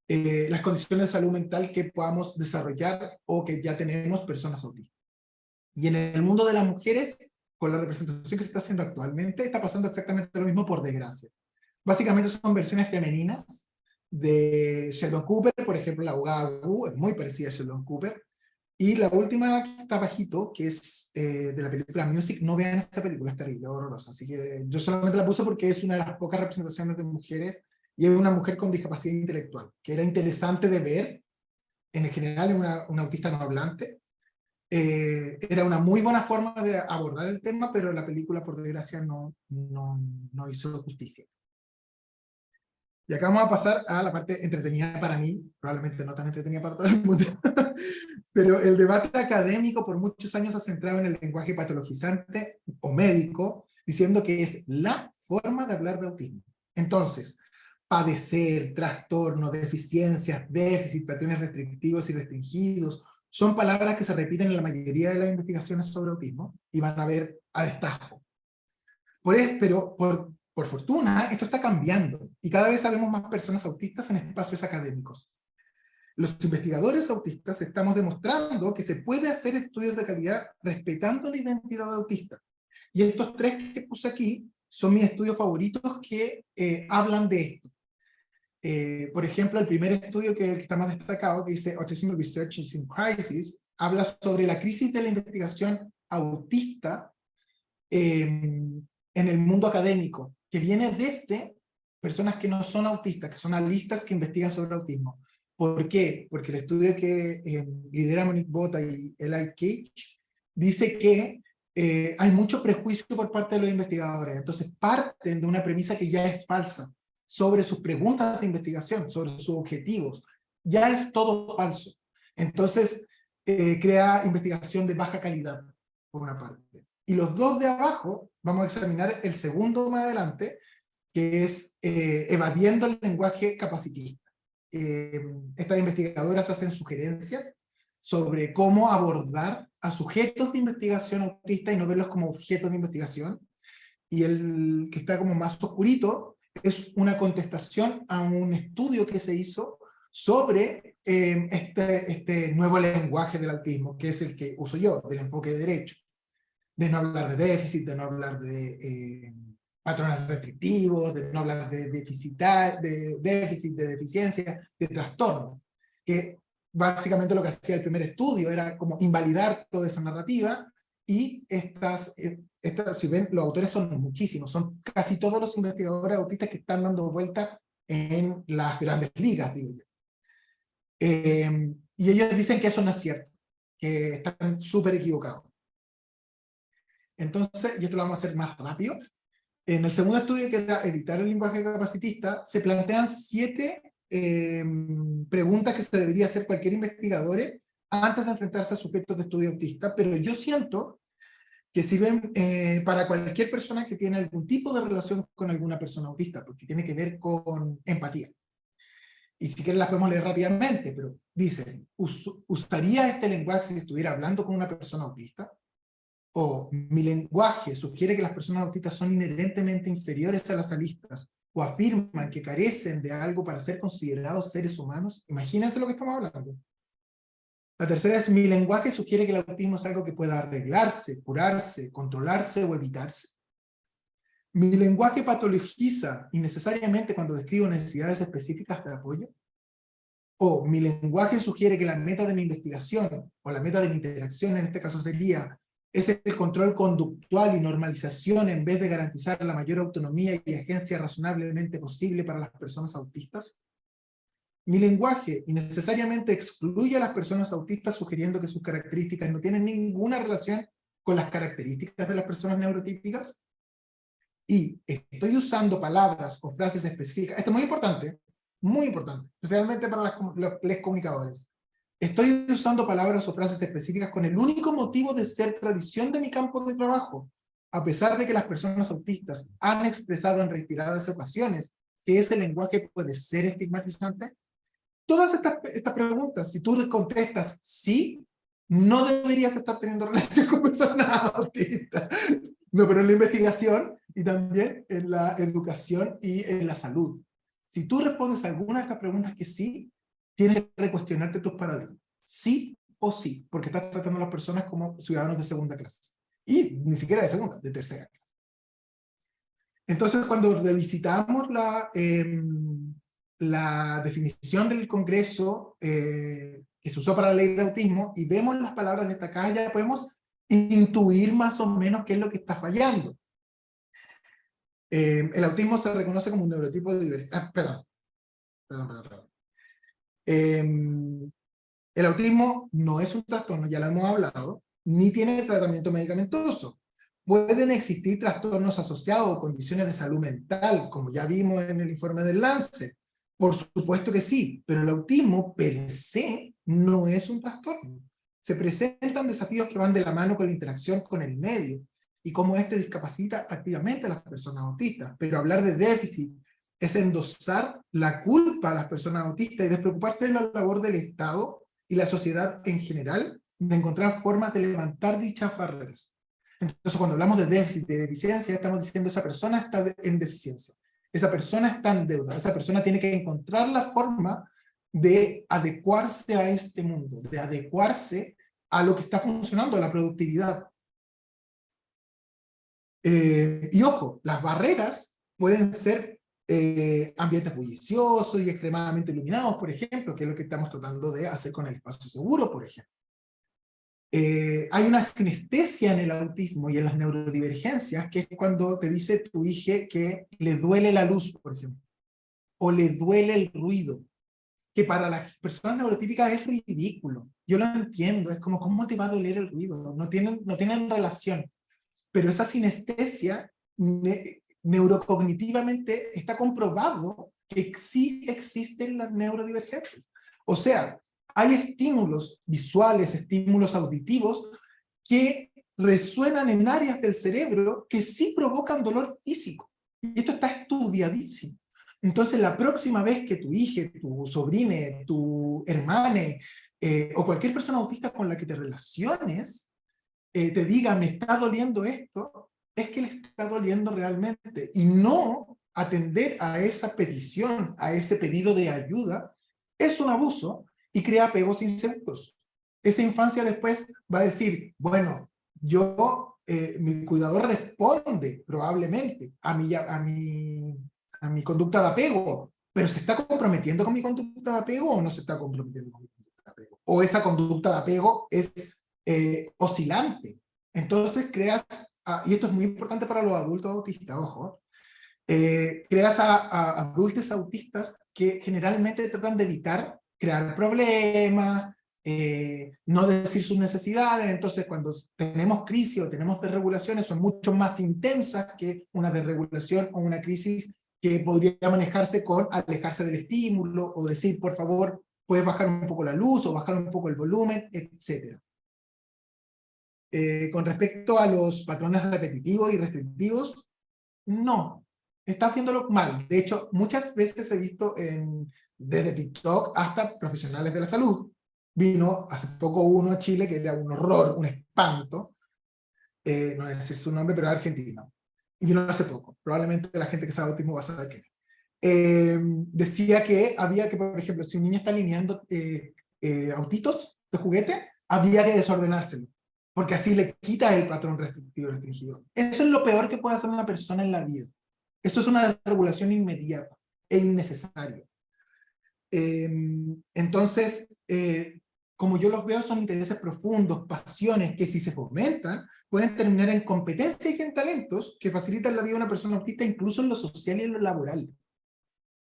las condiciones de salud mental que podamos desarrollar o que ya tenemos personas autistas. Y en el mundo de las mujeres, con la representación que se está haciendo actualmente, está pasando exactamente lo mismo, por desgracia. Básicamente son versiones femeninas de Sheldon Cooper, por ejemplo, la abogada Wu es muy parecida a Sheldon Cooper, y la última que está bajito, que es de la película Music, no vean esa película, es terrible, horrorosa, así que yo solamente la puse porque es una de las pocas representaciones de mujeres, y es una mujer con discapacidad intelectual, que era interesante de ver, en general es una autista no hablante. Era una muy buena forma de abordar el tema, pero la película, por desgracia, no hizo justicia. Y acá vamos a pasar a la parte entretenida para mí, probablemente no tan entretenida para todo el mundo, pero el debate académico por muchos años se ha centrado en el lenguaje patologizante o médico, diciendo que es la forma de hablar de autismo. Entonces, padecer, trastorno, deficiencias, déficit, patrones restrictivos y restringidos, son palabras que se repiten en la mayoría de las investigaciones sobre autismo y van a ver a destajo. Pero por fortuna, esto está cambiando y cada vez sabemos más personas autistas en espacios académicos. Los investigadores autistas estamos demostrando que se puede hacer estudios de calidad respetando la identidad autista. Y estos 3 que puse aquí son mis estudios favoritos que hablan de esto. Por ejemplo, el primer estudio que está más destacado, que dice Autism Research is in Crisis, habla sobre la crisis de la investigación autista en el mundo académico, que viene desde personas que no son autistas, que son analistas que investigan sobre autismo. ¿Por qué? Porque el estudio que lidera Monique Botta y Eli Cage dice que hay mucho prejuicio por parte de los investigadores, entonces parten de una premisa que ya es falsa sobre sus preguntas de investigación, sobre sus objetivos. Ya es todo falso. Entonces, crea investigación de baja calidad, por una parte. Y los 2 de abajo, vamos a examinar el segundo más adelante, que es evadiendo el lenguaje capacitista. Estas investigadoras hacen sugerencias sobre cómo abordar a sujetos de investigación autista y no verlos como objetos de investigación. Y el que está como más oscurito es una contestación a un estudio que se hizo sobre este nuevo lenguaje del autismo, que es el que uso yo, del enfoque de derecho. De no hablar de déficit, de no hablar de patrones restrictivos, de no hablar de déficit, de deficiencia, de trastorno. Que básicamente lo que hacía el primer estudio era como invalidar toda esa narrativa, y si ven, los autores son muchísimos, son casi todos los investigadores autistas que están dando vueltas en las grandes ligas, digo yo. Y ellos dicen que eso no es cierto, que están súper equivocados. Entonces, y esto lo vamos a hacer más rápido, en el segundo estudio, que era evitar el lenguaje capacitista, se plantean 7 preguntas que se debería hacer cualquier investigador antes de enfrentarse a sujetos de estudio autista, pero yo siento que sirven para cualquier persona que tiene algún tipo de relación con alguna persona autista, porque tiene que ver con empatía. Y si quieren las podemos leer rápidamente, pero dice, ¿usaría este lenguaje si estuviera hablando con una persona autista? O mi lenguaje sugiere que las personas autistas son inherentemente inferiores a las alistas, o afirman que carecen de algo para ser considerados seres humanos. Imagínense lo que estamos hablando. La tercera es, mi lenguaje sugiere que el autismo es algo que pueda arreglarse, curarse, controlarse o evitarse. Mi lenguaje patologiza innecesariamente cuando describo necesidades específicas de apoyo. O mi lenguaje sugiere que la meta de mi investigación, o la meta de mi interacción en este caso sería, es el control conductual y normalización en vez de garantizar la mayor autonomía y agencia razonablemente posible para las personas autistas. Mi lenguaje innecesariamente excluye a las personas autistas sugiriendo que sus características no tienen ninguna relación con las características de las personas neurotípicas. Y estoy usando palabras o frases específicas. Esto es muy importante, especialmente para los comunicadores. Estoy usando palabras o frases específicas con el único motivo de ser tradición de mi campo de trabajo, a pesar de que las personas autistas han expresado en reiteradas ocasiones que ese lenguaje puede ser estigmatizante. Todas estas preguntas, si tú le contestas sí, no deberías estar teniendo relación con personas autistas. No, pero en la investigación y también en la educación y en la salud. Si tú respondes a alguna de estas preguntas que sí, tienes que recuestionarte tus paradigmas. Sí o sí, porque estás tratando a las personas como ciudadanos de segunda clase. Y ni siquiera de segunda, de tercera clase. Entonces, cuando revisitamos la definición del Congreso que se usó para la ley de autismo y vemos las palabras destacadas, ya podemos intuir más o menos qué es lo que está fallando. El autismo se reconoce como un neurotipo de diversidad. Perdón. El autismo no es un trastorno, ya lo hemos hablado, ni tiene tratamiento medicamentoso. Pueden existir trastornos asociados o condiciones de salud mental, como ya vimos en el informe del Lancet. Por supuesto que sí, pero el autismo per se no es un trastorno. Se presentan desafíos que van de la mano con la interacción con el medio y cómo este discapacita activamente a las personas autistas. Pero hablar de déficit es endosar la culpa a las personas autistas y despreocuparse de la labor del Estado y la sociedad en general de encontrar formas de levantar dichas barreras. Entonces, cuando hablamos de déficit, de deficiencia, estamos diciendo esa persona está en deficiencia, esa persona está en deuda, esa persona tiene que encontrar la forma de adecuarse a este mundo, de adecuarse a lo que está funcionando, a la productividad. Y ojo, las barreras pueden ser ambientes bulliciosos y extremadamente iluminados, por ejemplo, que es lo que estamos tratando de hacer con el espacio seguro, por ejemplo. Hay una sinestesia en el autismo y en las neurodivergencias, que es cuando te dice tu hija que le duele la luz, por ejemplo, o le duele el ruido, que para las personas neurotípicas es ridículo. Yo lo entiendo, es como, ¿cómo te va a doler el ruido? No tienen relación. Pero esa sinestesia neurocognitivamente está comprobado que sí existen las neurodivergencias. O sea, hay estímulos visuales, estímulos auditivos que resuenan en áreas del cerebro que sí provocan dolor físico. Y esto está estudiadísimo. Entonces, la próxima vez que tu hija, tu sobrina, tu hermana o cualquier persona autista con la que te relaciones te diga, me está doliendo esto, es que le está doliendo realmente. Y no atender a esa petición, a ese pedido de ayuda, es un abuso y crea apegos inseguros. Esa infancia después va a decir, bueno, mi cuidador responde probablemente a mi conducta de apego, pero ¿se está comprometiendo con mi conducta de apego o no se está comprometiendo con mi conducta de apego? O esa conducta de apego es oscilante. Entonces creas, y esto es muy importante para los adultos autistas, ojo, creas a adultos autistas que generalmente tratan de evitar crear problemas, no decir sus necesidades. Entonces cuando tenemos crisis o tenemos desregulaciones son mucho más intensas que una desregulación o una crisis que podría manejarse con alejarse del estímulo o decir, por favor, puedes bajar un poco la luz o bajar un poco el volumen, etc. Con respecto a los patrones repetitivos y restrictivos, no, está haciéndolo mal. De hecho, muchas veces he visto desde TikTok hasta profesionales de la salud. Vino hace poco uno a Chile que era un horror, un espanto, no voy a decir su nombre, pero era argentino. Y vino hace poco. Probablemente la gente que sabe autismo va a saber quién es. Decía que había que, por ejemplo, si un niño está alineando autitos de juguete, había que desordenárselo, porque así le quita el patrón restrictivo y restringido. Eso es lo peor que puede hacer una persona en la vida. Esto es una regulación inmediata e innecesaria. Entonces, como yo los veo, son intereses profundos, pasiones que si se fomentan, pueden terminar en competencias y en talentos que facilitan la vida de una persona autista, incluso en lo social y en lo laboral.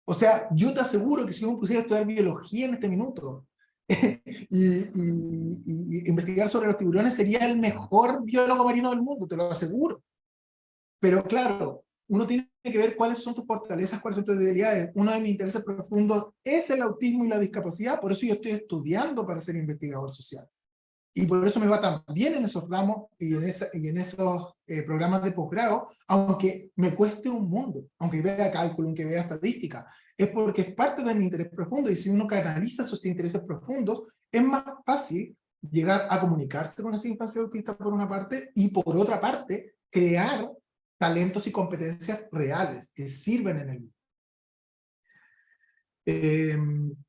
O sea, yo te aseguro que si yo me pusiera a estudiar biología en este minuto y investigar sobre los tiburones, sería el mejor biólogo marino del mundo, te lo aseguro. Pero claro, uno tiene que ver cuáles son tus fortalezas, cuáles son tus debilidades. Uno de mis intereses profundos es el autismo y la discapacidad, por eso yo estoy estudiando para ser investigador social. Y por eso me va tan bien en esos ramos y en esos programas de posgrado, aunque me cueste un mundo, aunque vea cálculo, aunque vea estadística, es porque es parte de mi interés profundo, y si uno canaliza esos intereses profundos, es más fácil llegar a comunicarse con esa infancia autista por una parte, y por otra parte, crear talentos y competencias reales que sirven en el mundo.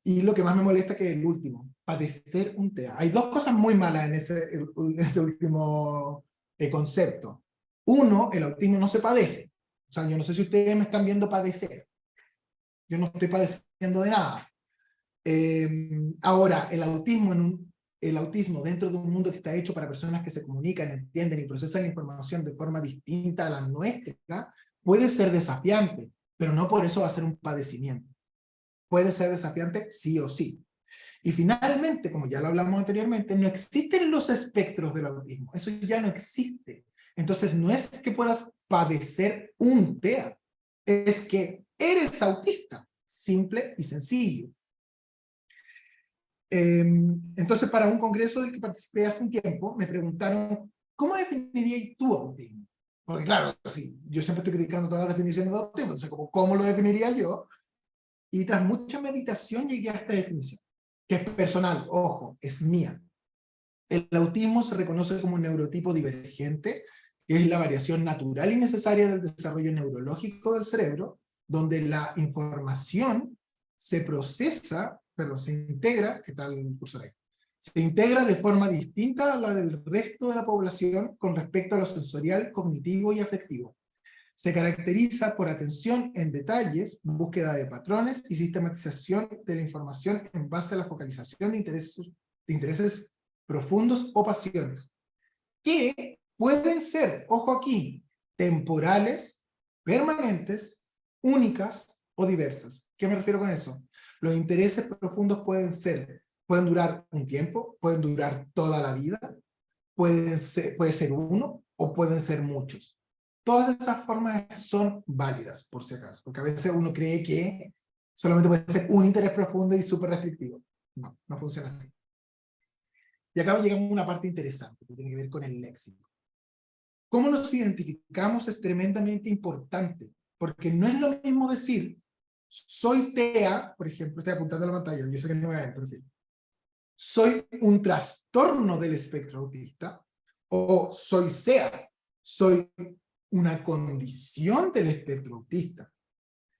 Y lo que más me molesta que el último, padecer un TEA. Hay dos cosas muy malas en ese último concepto. Uno, el autismo no se padece. O sea, yo no sé si ustedes me están viendo padecer. Yo no estoy padeciendo de nada. Ahora, el autismo dentro de un mundo que está hecho para personas que se comunican, entienden y procesan la información de forma distinta a la nuestra, puede ser desafiante, pero no por eso va a ser un padecimiento. Puede ser desafiante sí o sí. Y finalmente, como ya lo hablamos anteriormente, no existen los espectros del autismo. Eso ya no existe. Entonces, no es que puedas padecer un TEA, es que eres autista, simple y sencillo. Entonces, para un congreso del que participé hace un tiempo, me preguntaron, ¿cómo definirías tú autismo? Porque claro, sí, yo siempre estoy criticando todas las definiciones de autismo, entonces, ¿cómo lo definiría yo? Y tras mucha meditación llegué a esta definición, que es personal, ojo, es mía. El autismo se reconoce como un neurotipo divergente, que es la variación natural y necesaria del desarrollo neurológico del cerebro, donde la información se procesa, se integra, ¿qué tal el cursor ahí? Se integra de forma distinta a la del resto de la población con respecto a lo sensorial, cognitivo y afectivo. Se caracteriza por atención en detalles, búsqueda de patrones y sistematización de la información en base a la focalización de intereses profundos o pasiones, que pueden ser, ojo aquí, temporales, permanentes, únicas o diversas. ¿Qué me refiero con eso? Los intereses profundos pueden durar un tiempo, pueden durar toda la vida, puede ser uno o pueden ser muchos. Todas esas formas son válidas, por si acaso, porque a veces uno cree que solamente puede ser un interés profundo y súper restrictivo. No, no funciona así. Y acá llegamos a una parte interesante, que tiene que ver con el léxico. Cómo nos identificamos es tremendamente importante, porque no es lo mismo decir, soy TEA, por ejemplo, estoy apuntando a la pantalla, yo sé que no me va a ver, pero sí. Soy un trastorno del espectro autista, o soy SEA, soy una condición del espectro autista.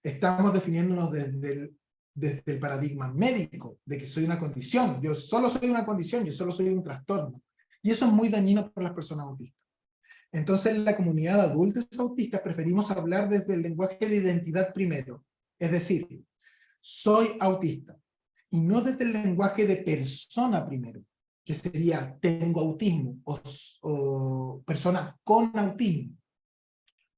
Estamos definiéndonos desde el paradigma médico, de que soy una condición. Yo solo soy una condición, yo solo soy un trastorno. Y eso es muy dañino para las personas autistas. Entonces, en la comunidad de adultos autistas preferimos hablar desde el lenguaje de identidad primero. Es decir, soy autista. Y no desde el lenguaje de persona primero, que sería tengo autismo o persona con autismo.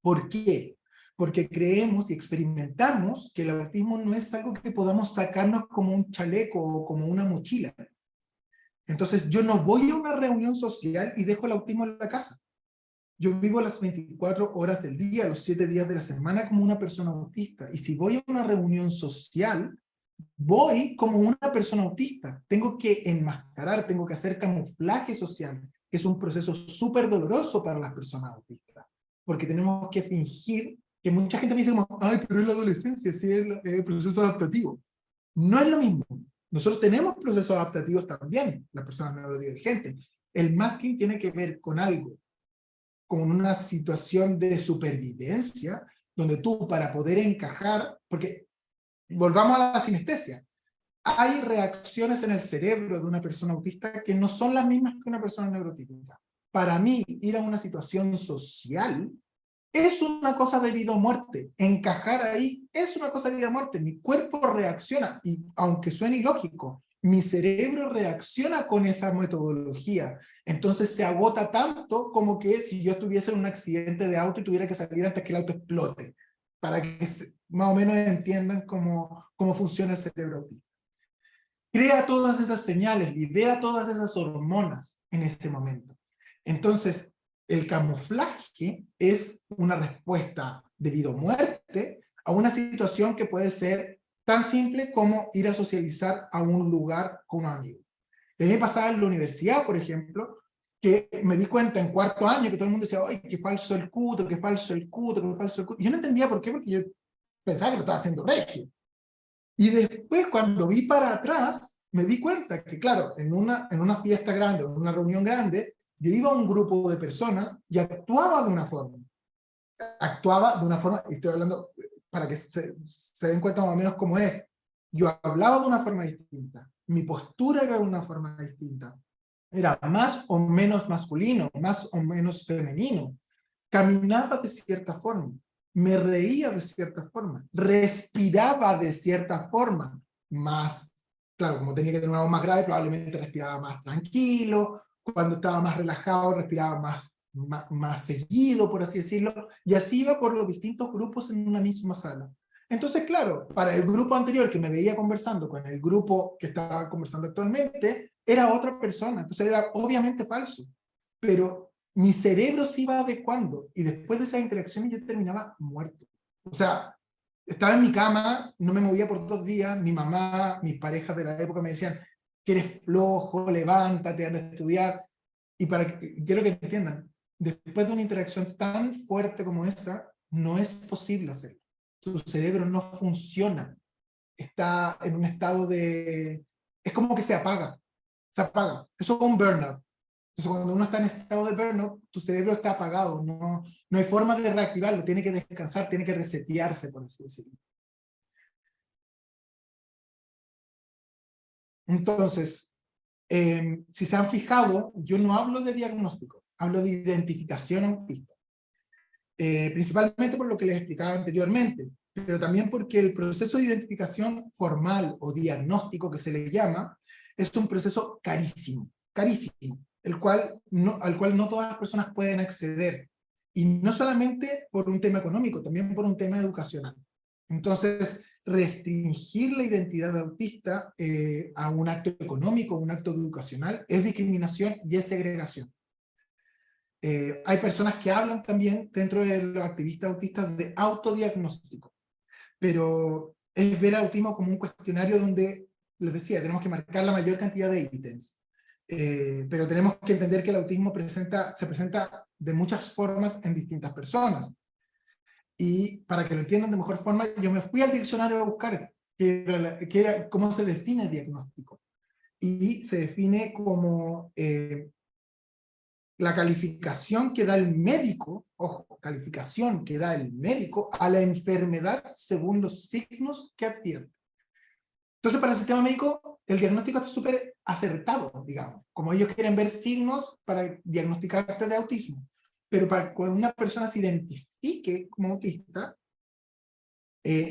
¿Por qué? Porque creemos y experimentamos que el autismo no es algo que podamos sacarnos como un chaleco o como una mochila. Entonces yo no voy a una reunión social y dejo el autismo en la casa. Yo vivo las 24 horas del día, los 7 días de la semana como una persona autista. Y si voy a una reunión social, voy como una persona autista. Tengo que enmascarar, tengo que hacer camuflaje social. que es un proceso súper doloroso para las personas autistas, porque tenemos que fingir, que mucha gente me dice como, ay, pero es la adolescencia, sí es el proceso adaptativo. No es lo mismo. Nosotros tenemos procesos adaptativos también, las personas neurodivergentes. El masking tiene que ver con algo, con una situación de supervivencia, donde tú para poder encajar, porque volvamos a la sinestesia, hay reacciones en el cerebro de una persona autista que no son las mismas que una persona neurotípica. Para mí, ir a una situación social es una cosa de vida o muerte. Encajar ahí es una cosa de vida o muerte. Mi cuerpo reacciona, y aunque suene ilógico, mi cerebro reacciona con esa metodología. Entonces se agota tanto como que si yo estuviese en un accidente de auto y tuviera que salir antes que el auto explote, para que más o menos entiendan cómo funciona el cerebro autista. Crea todas esas señales, libera todas esas hormonas en este momento. Entonces, el camuflaje es una respuesta de vida o muerte a una situación que puede ser tan simple como ir a socializar a un lugar con un amigo. A mí me pasaba en la universidad, por ejemplo, que me di cuenta en cuarto año que todo el mundo decía, ¡ay, qué falso el cuto, qué falso el cuto, qué falso el cuto! Yo no entendía por qué, porque yo pensaba que lo estaba haciendo regio. Y después, cuando vi para atrás, me di cuenta que, claro, en una fiesta grande, en una reunión grande, yo iba a un grupo de personas y actuaba de una forma. Actuaba de una forma, y estoy hablando para que se den cuenta más o menos cómo es. Yo hablaba de una forma distinta. Mi postura era de una forma distinta. Era más o menos masculino, más o menos femenino. Caminaba de cierta forma. Me reía de cierta forma, respiraba de cierta forma, más, claro, como tenía que tener una voz más grave, probablemente respiraba más tranquilo, cuando estaba más relajado, respiraba más seguido, por así decirlo, y así iba por los distintos grupos en una misma sala. Entonces, claro, para el grupo anterior que me veía conversando con el grupo que estaba conversando actualmente, era otra persona, entonces era obviamente falso, pero mi cerebro se iba adecuando, y después de esas interacciones yo terminaba muerto. O sea, estaba en mi cama, no me movía por 2 días, mi mamá, mis parejas de la época me decían, que eres flojo, levántate, anda a estudiar, y quiero que entiendan, después de una interacción tan fuerte como esa, no es posible hacerlo. Tu cerebro no funciona, está en un estado de... es como que se apaga. Eso es un burnout. Entonces, cuando uno está en estado de burnout, tu cerebro está apagado, no hay forma de reactivarlo, tiene que descansar, tiene que resetearse, por así decirlo. Entonces, si se han fijado, yo no hablo de diagnóstico, hablo de identificación autista. Principalmente por lo que les explicaba anteriormente, pero también porque el proceso de identificación formal o diagnóstico que se le llama, es un proceso carísimo, carísimo, al cual no todas las personas pueden acceder. Y no solamente por un tema económico, también por un tema educacional. Entonces, restringir la identidad de autista a un acto económico, un acto educacional, es discriminación y es segregación. Hay personas que hablan también dentro de los activistas autistas de autodiagnóstico, pero es ver al autismo como un cuestionario donde, les decía, tenemos que marcar la mayor cantidad de ítems, pero tenemos que entender que el autismo se presenta de muchas formas en distintas personas. Y para que lo entiendan de mejor forma, yo me fui al diccionario a buscar que era cómo se define diagnóstico. Y se define como la calificación que da el médico, ojo, calificación que da el médico a la enfermedad según los signos que advierte. Entonces, para el sistema médico, el diagnóstico está súper acertado, digamos. Como ellos quieren ver signos para diagnosticarte de autismo. Pero para cuando una persona se identifique como autista,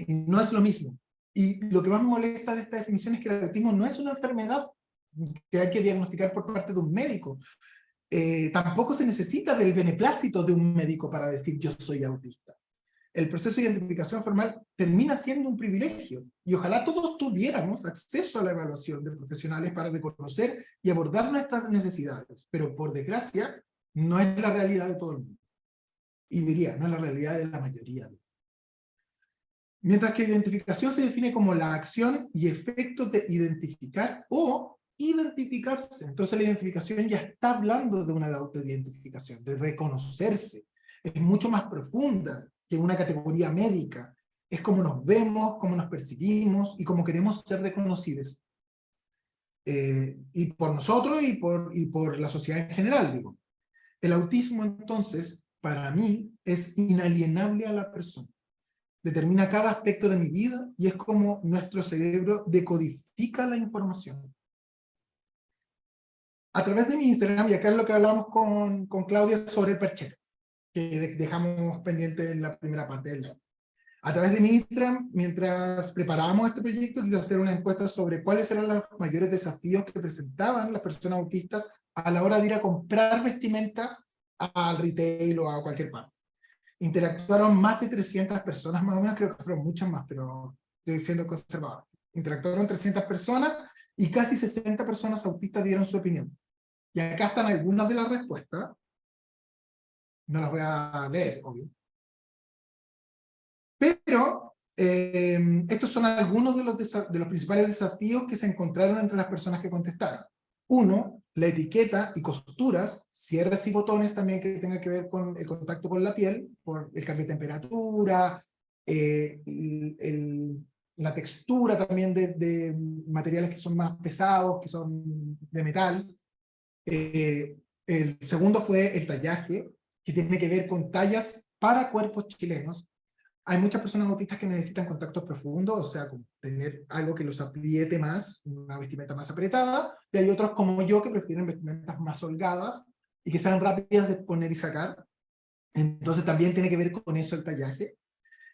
no es lo mismo. Y lo que más me molesta de esta definición es que el autismo no es una enfermedad que hay que diagnosticar por parte de un médico. Tampoco se necesita del beneplácito de un médico para decir yo soy autista. El proceso de identificación formal termina siendo un privilegio, y ojalá todos tuviéramos acceso a la evaluación de profesionales para reconocer y abordar nuestras necesidades, pero por desgracia no es la realidad de todo el mundo. Y diría, no es la realidad de la mayoría. Mientras que identificación se define como la acción y efecto de identificar o identificarse. Entonces la identificación ya está hablando de una autoidentificación, de reconocerse. Es mucho más profunda que una categoría médica. Es cómo nos vemos, cómo nos percibimos y cómo queremos ser reconocidos. Y por nosotros y por la sociedad en general, digo. El autismo, entonces, para mí, es inalienable a la persona. Determina cada aspecto de mi vida y es como nuestro cerebro decodifica la información. A través de mi Instagram, y acá es lo que hablamos con Claudia sobre el perchero, que dejamos pendiente en la primera parte del live. A través de mi Instagram, mientras preparábamos este proyecto, quise hacer una encuesta sobre cuáles eran los mayores desafíos que presentaban las personas autistas a la hora de ir a comprar vestimenta al retail o a cualquier parte. Interactuaron más de 300 personas, más o menos, creo que fueron muchas más, pero estoy siendo conservador. Interactuaron 300 personas y casi 60 personas autistas dieron su opinión. Y acá están algunas de las respuestas. No las voy a leer, obvio. Pero estos son algunos de los principales desafíos que se encontraron entre las personas que contestaron. Uno, la etiqueta y costuras, cierres y botones también que tengan que ver con el contacto con la piel, por el cambio de temperatura, la textura también de materiales que son más pesados, que son de metal. El segundo fue el tallaje, que tiene que ver con tallas para cuerpos chilenos. Hay muchas personas autistas que necesitan contactos profundos, o sea, tener algo que los apriete más, una vestimenta más apretada, y hay otros como yo que prefieren vestimentas más holgadas y que sean rápidas de poner y sacar. Entonces también tiene que ver con eso el tallaje.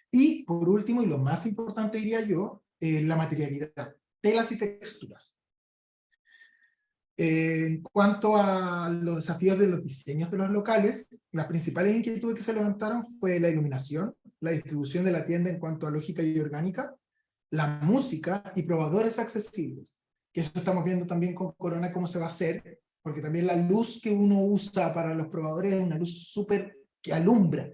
Y por último, y lo más importante diría yo, la materialidad, telas y texturas. En cuanto a los desafíos de los diseños de los locales, las principales inquietudes que se levantaron fue la iluminación, la distribución de la tienda en cuanto a lógica y orgánica, la música y probadores accesibles. Que eso estamos viendo también con Corona cómo se va a hacer, porque también la luz que uno usa para los probadores es una luz súper que alumbra,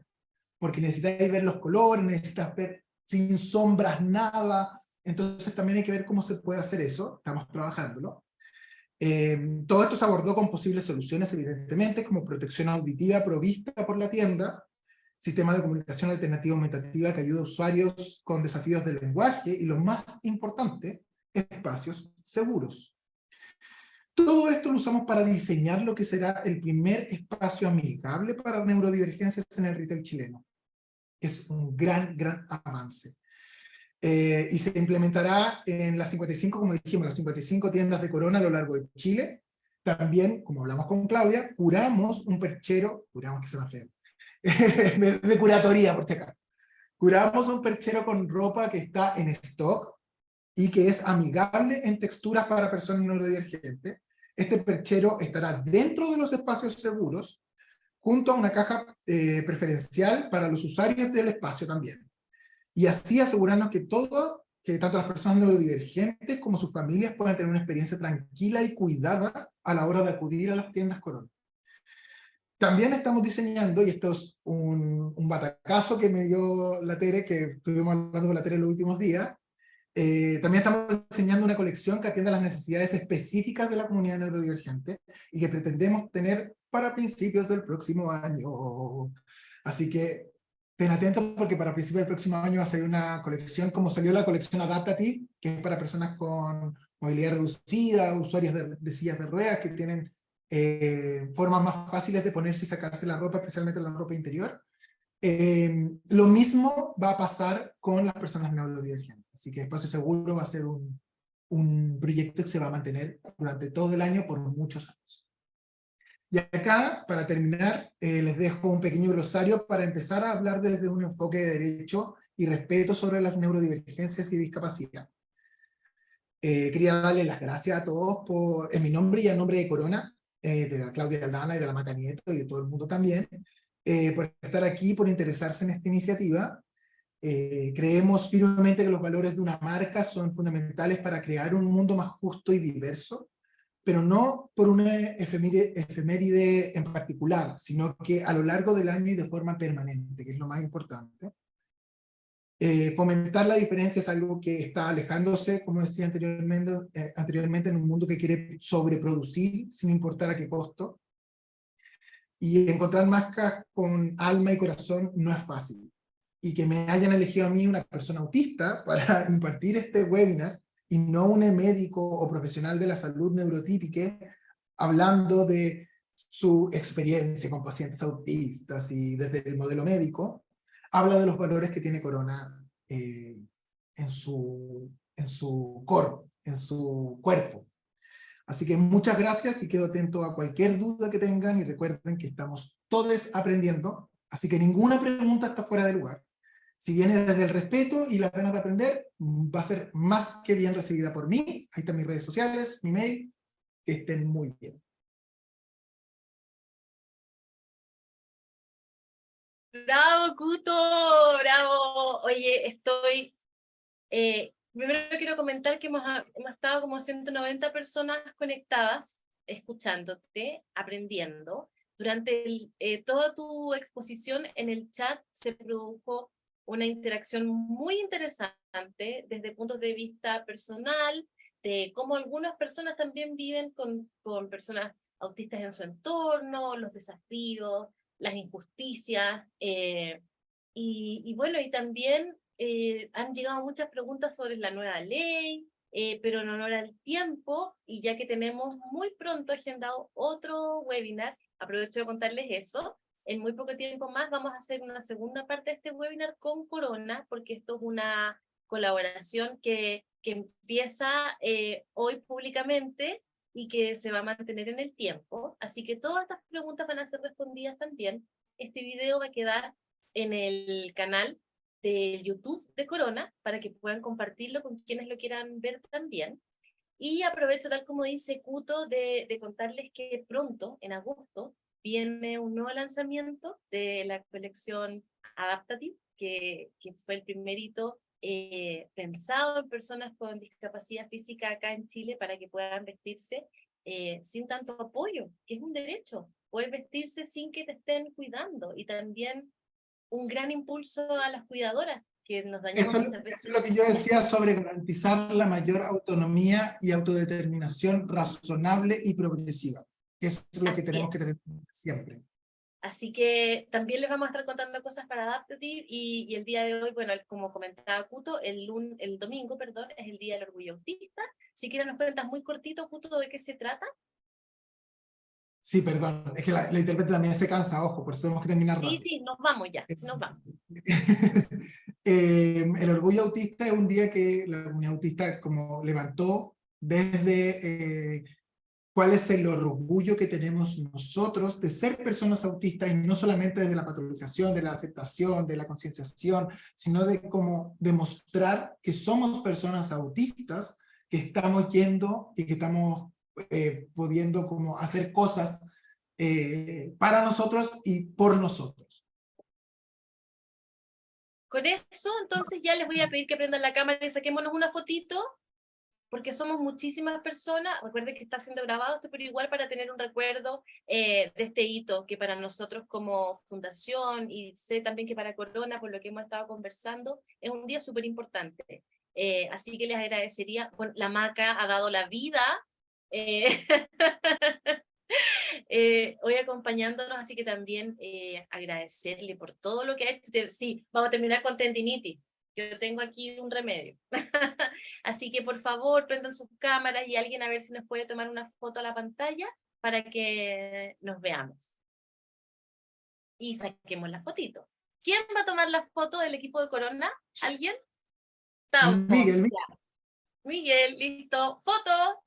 porque necesitáis ver los colores, necesitas ver sin sombras nada, entonces también hay que ver cómo se puede hacer eso, estamos trabajándolo. Todo esto se abordó con posibles soluciones, evidentemente, como protección auditiva provista por la tienda, sistema de comunicación alternativa aumentativa que ayuda a usuarios con desafíos del lenguaje, y lo más importante, espacios seguros. Todo esto lo usamos para diseñar lo que será el primer espacio amigable para neurodivergencias en el retail chileno. Es un gran avance. Y se implementará en las 55, como dijimos, las 55 tiendas de Corona a lo largo de Chile. También, como hablamos con Claudia, curamos un perchero, curamos que se llama feo, de curatoría, por si acaso. Curamos un perchero con ropa que está en stock y que es amigable en texturas para personas neurodivergentes. Este perchero estará dentro de los espacios seguros, junto a una caja preferencial para los usuarios del espacio también. Y así asegurarnos que tanto las personas neurodivergentes como sus familias puedan tener una experiencia tranquila y cuidada a la hora de acudir a las tiendas Corona. También estamos diseñando, y esto es un batacazo que me dio la Tere, que estuvimos hablando con la Tere en los últimos días, también estamos diseñando una colección que atienda las necesidades específicas de la comunidad neurodivergente y que pretendemos tener para principios del próximo año. Así que ten atentos porque para principios del próximo año va a salir una colección, como salió la colección Adaptative, que es para personas con movilidad reducida, usuarios de sillas de ruedas que tienen formas más fáciles de ponerse y sacarse la ropa, especialmente la ropa interior. Lo mismo va a pasar con las personas neurodivergentes. Así que Espacio Seguro va a ser un proyecto que se va a mantener durante todo el año por muchos años. Y acá, para terminar, les dejo un pequeño glosario para empezar a hablar desde un enfoque de derecho y respeto sobre las neurodivergencias y discapacidad. Quería darle las gracias a todos en mi nombre y en nombre de Corona, de la Claudia Aldana y de la Maca Nieto y de todo el mundo también, por estar aquí, por interesarse en esta iniciativa. Creemos firmemente que los valores de una marca son fundamentales para crear un mundo más justo y diverso, pero no por una efeméride en particular, sino que a lo largo del año y de forma permanente, que es lo más importante. Fomentar la diferencia es algo que está alejándose, como decía anteriormente, en un mundo que quiere sobreproducir sin importar a qué costo. Y encontrar marcas con alma y corazón no es fácil. Y que me hayan elegido a mí, una persona autista, para impartir este webinar, y no un médico o profesional de la salud neurotípica, hablando de su experiencia con pacientes autistas y desde el modelo médico, habla de los valores que tiene Corona en su core, en su cuerpo. Así que muchas gracias y quedo atento a cualquier duda que tengan, y recuerden que estamos todos aprendiendo, así que ninguna pregunta está fuera de lugar. Si viene desde el respeto y las ganas de aprender, va a ser más que bien recibida por mí. Ahí están mis redes sociales, mi mail. Que estén muy bien. ¡Bravo, Cuto! ¡Bravo! Oye, primero quiero comentar que hemos estado como 190 personas conectadas, escuchándote, aprendiendo. Durante toda tu exposición en el chat se produjo una interacción muy interesante desde puntos de vista personal, de cómo algunas personas también viven con personas autistas en su entorno, los desafíos, las injusticias, y bueno, y también han llegado muchas preguntas sobre la nueva ley, pero en honor al tiempo, y ya que tenemos muy pronto agendado otro webinar, aprovecho de contarles eso. En muy poco tiempo más vamos a hacer una segunda parte de este webinar con Corona, porque esto es una colaboración que empieza hoy públicamente y que se va a mantener en el tiempo. Así que todas estas preguntas van a ser respondidas también. Este video va a quedar en el canal de YouTube de Corona para que puedan compartirlo con quienes lo quieran ver también. Y aprovecho, tal como dice Cuto, de contarles que pronto, en agosto, viene un nuevo lanzamiento de la colección Adaptative, que fue el primer hito pensado en personas con discapacidad física acá en Chile para que puedan vestirse sin tanto apoyo, que es un derecho, poder vestirse sin que te estén cuidando, y también un gran impulso a las cuidadoras, que nos dañamos muchas veces. Eso es lo que yo decía sobre garantizar la mayor autonomía y autodeterminación razonable y progresiva. Eso es lo que tenemos que tener siempre. Así que también les vamos a estar contando cosas para Adaptative, y el día de hoy, bueno, como comentaba Cuto, el domingo, perdón, es el Día del Orgullo Autista. Si quieres nos cuentas muy cortito, Cuto, de qué se trata. Sí, perdón, es que la intérprete también se cansa, ojo, por eso tenemos que terminar rápido. Sí, nos vamos ya, nos vamos. El Orgullo Autista es un día que la comunidad autista como levantó desde cuál es el orgullo que tenemos nosotros de ser personas autistas, y no solamente desde la patologización, de la aceptación, de la concienciación, sino de cómo demostrar que somos personas autistas, que estamos yendo y que estamos pudiendo como hacer cosas para nosotros y por nosotros. Con eso, entonces ya les voy a pedir que prendan la cámara y saquémonos una fotito, porque somos muchísimas personas. Recuerden que está siendo grabado esto, pero igual para tener un recuerdo de este hito, que para nosotros como fundación, y sé también que para Corona, por lo que hemos estado conversando, es un día súper importante. Así que les agradecería, bueno, la Maca ha dado la vida hoy acompañándonos, así que también agradecerle por todo lo que ha hecho. Sí, vamos a terminar con tendinitis. Yo tengo aquí un remedio. Así que por favor prendan sus cámaras y alguien a ver si nos puede tomar una foto a la pantalla para que nos veamos. Y saquemos la fotito. ¿Quién va a tomar la foto del equipo de Corona? ¿Alguien? Miguel. Miguel, listo. ¡Foto!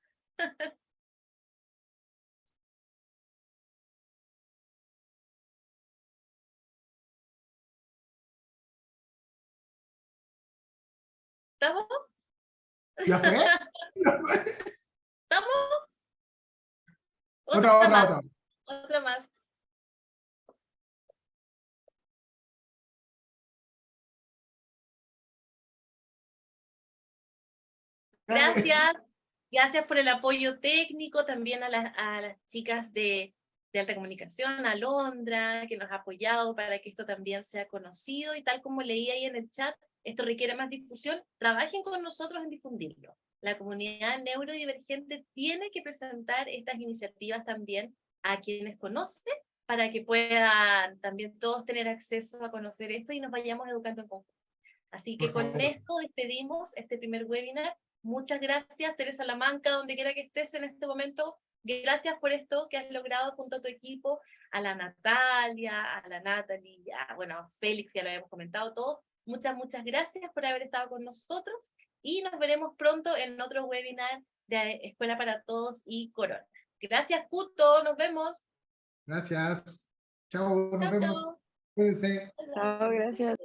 ¿Estamos? ¿Ya fue? ¿Estamos? Otra. Otra más. Gracias. Gracias por el apoyo técnico, también a las chicas de alta comunicación, a Londra, que nos ha apoyado para que esto también sea conocido, y tal como leí ahí en el chat, esto requiere más difusión, trabajen con nosotros en difundirlo. La comunidad neurodivergente tiene que presentar estas iniciativas también a quienes conocen, para que puedan también todos tener acceso a conocer esto y nos vayamos educando en conjunto. Así que Por con favor. esto despedimos este primer webinar. Muchas gracias, Teresa Lamanca, donde quiera que estés en este momento. Gracias por esto que has logrado junto a tu equipo, a la Natalia, a la Natalie, bueno, a Félix, ya lo habíamos comentado todo. Muchas gracias por haber estado con nosotros y nos veremos pronto en otro webinar de Escuela para Todos y Corona. Gracias, Cuto, nos vemos. Gracias. Chao, nos Chao, vemos. chao. Cuídense. Chao, gracias.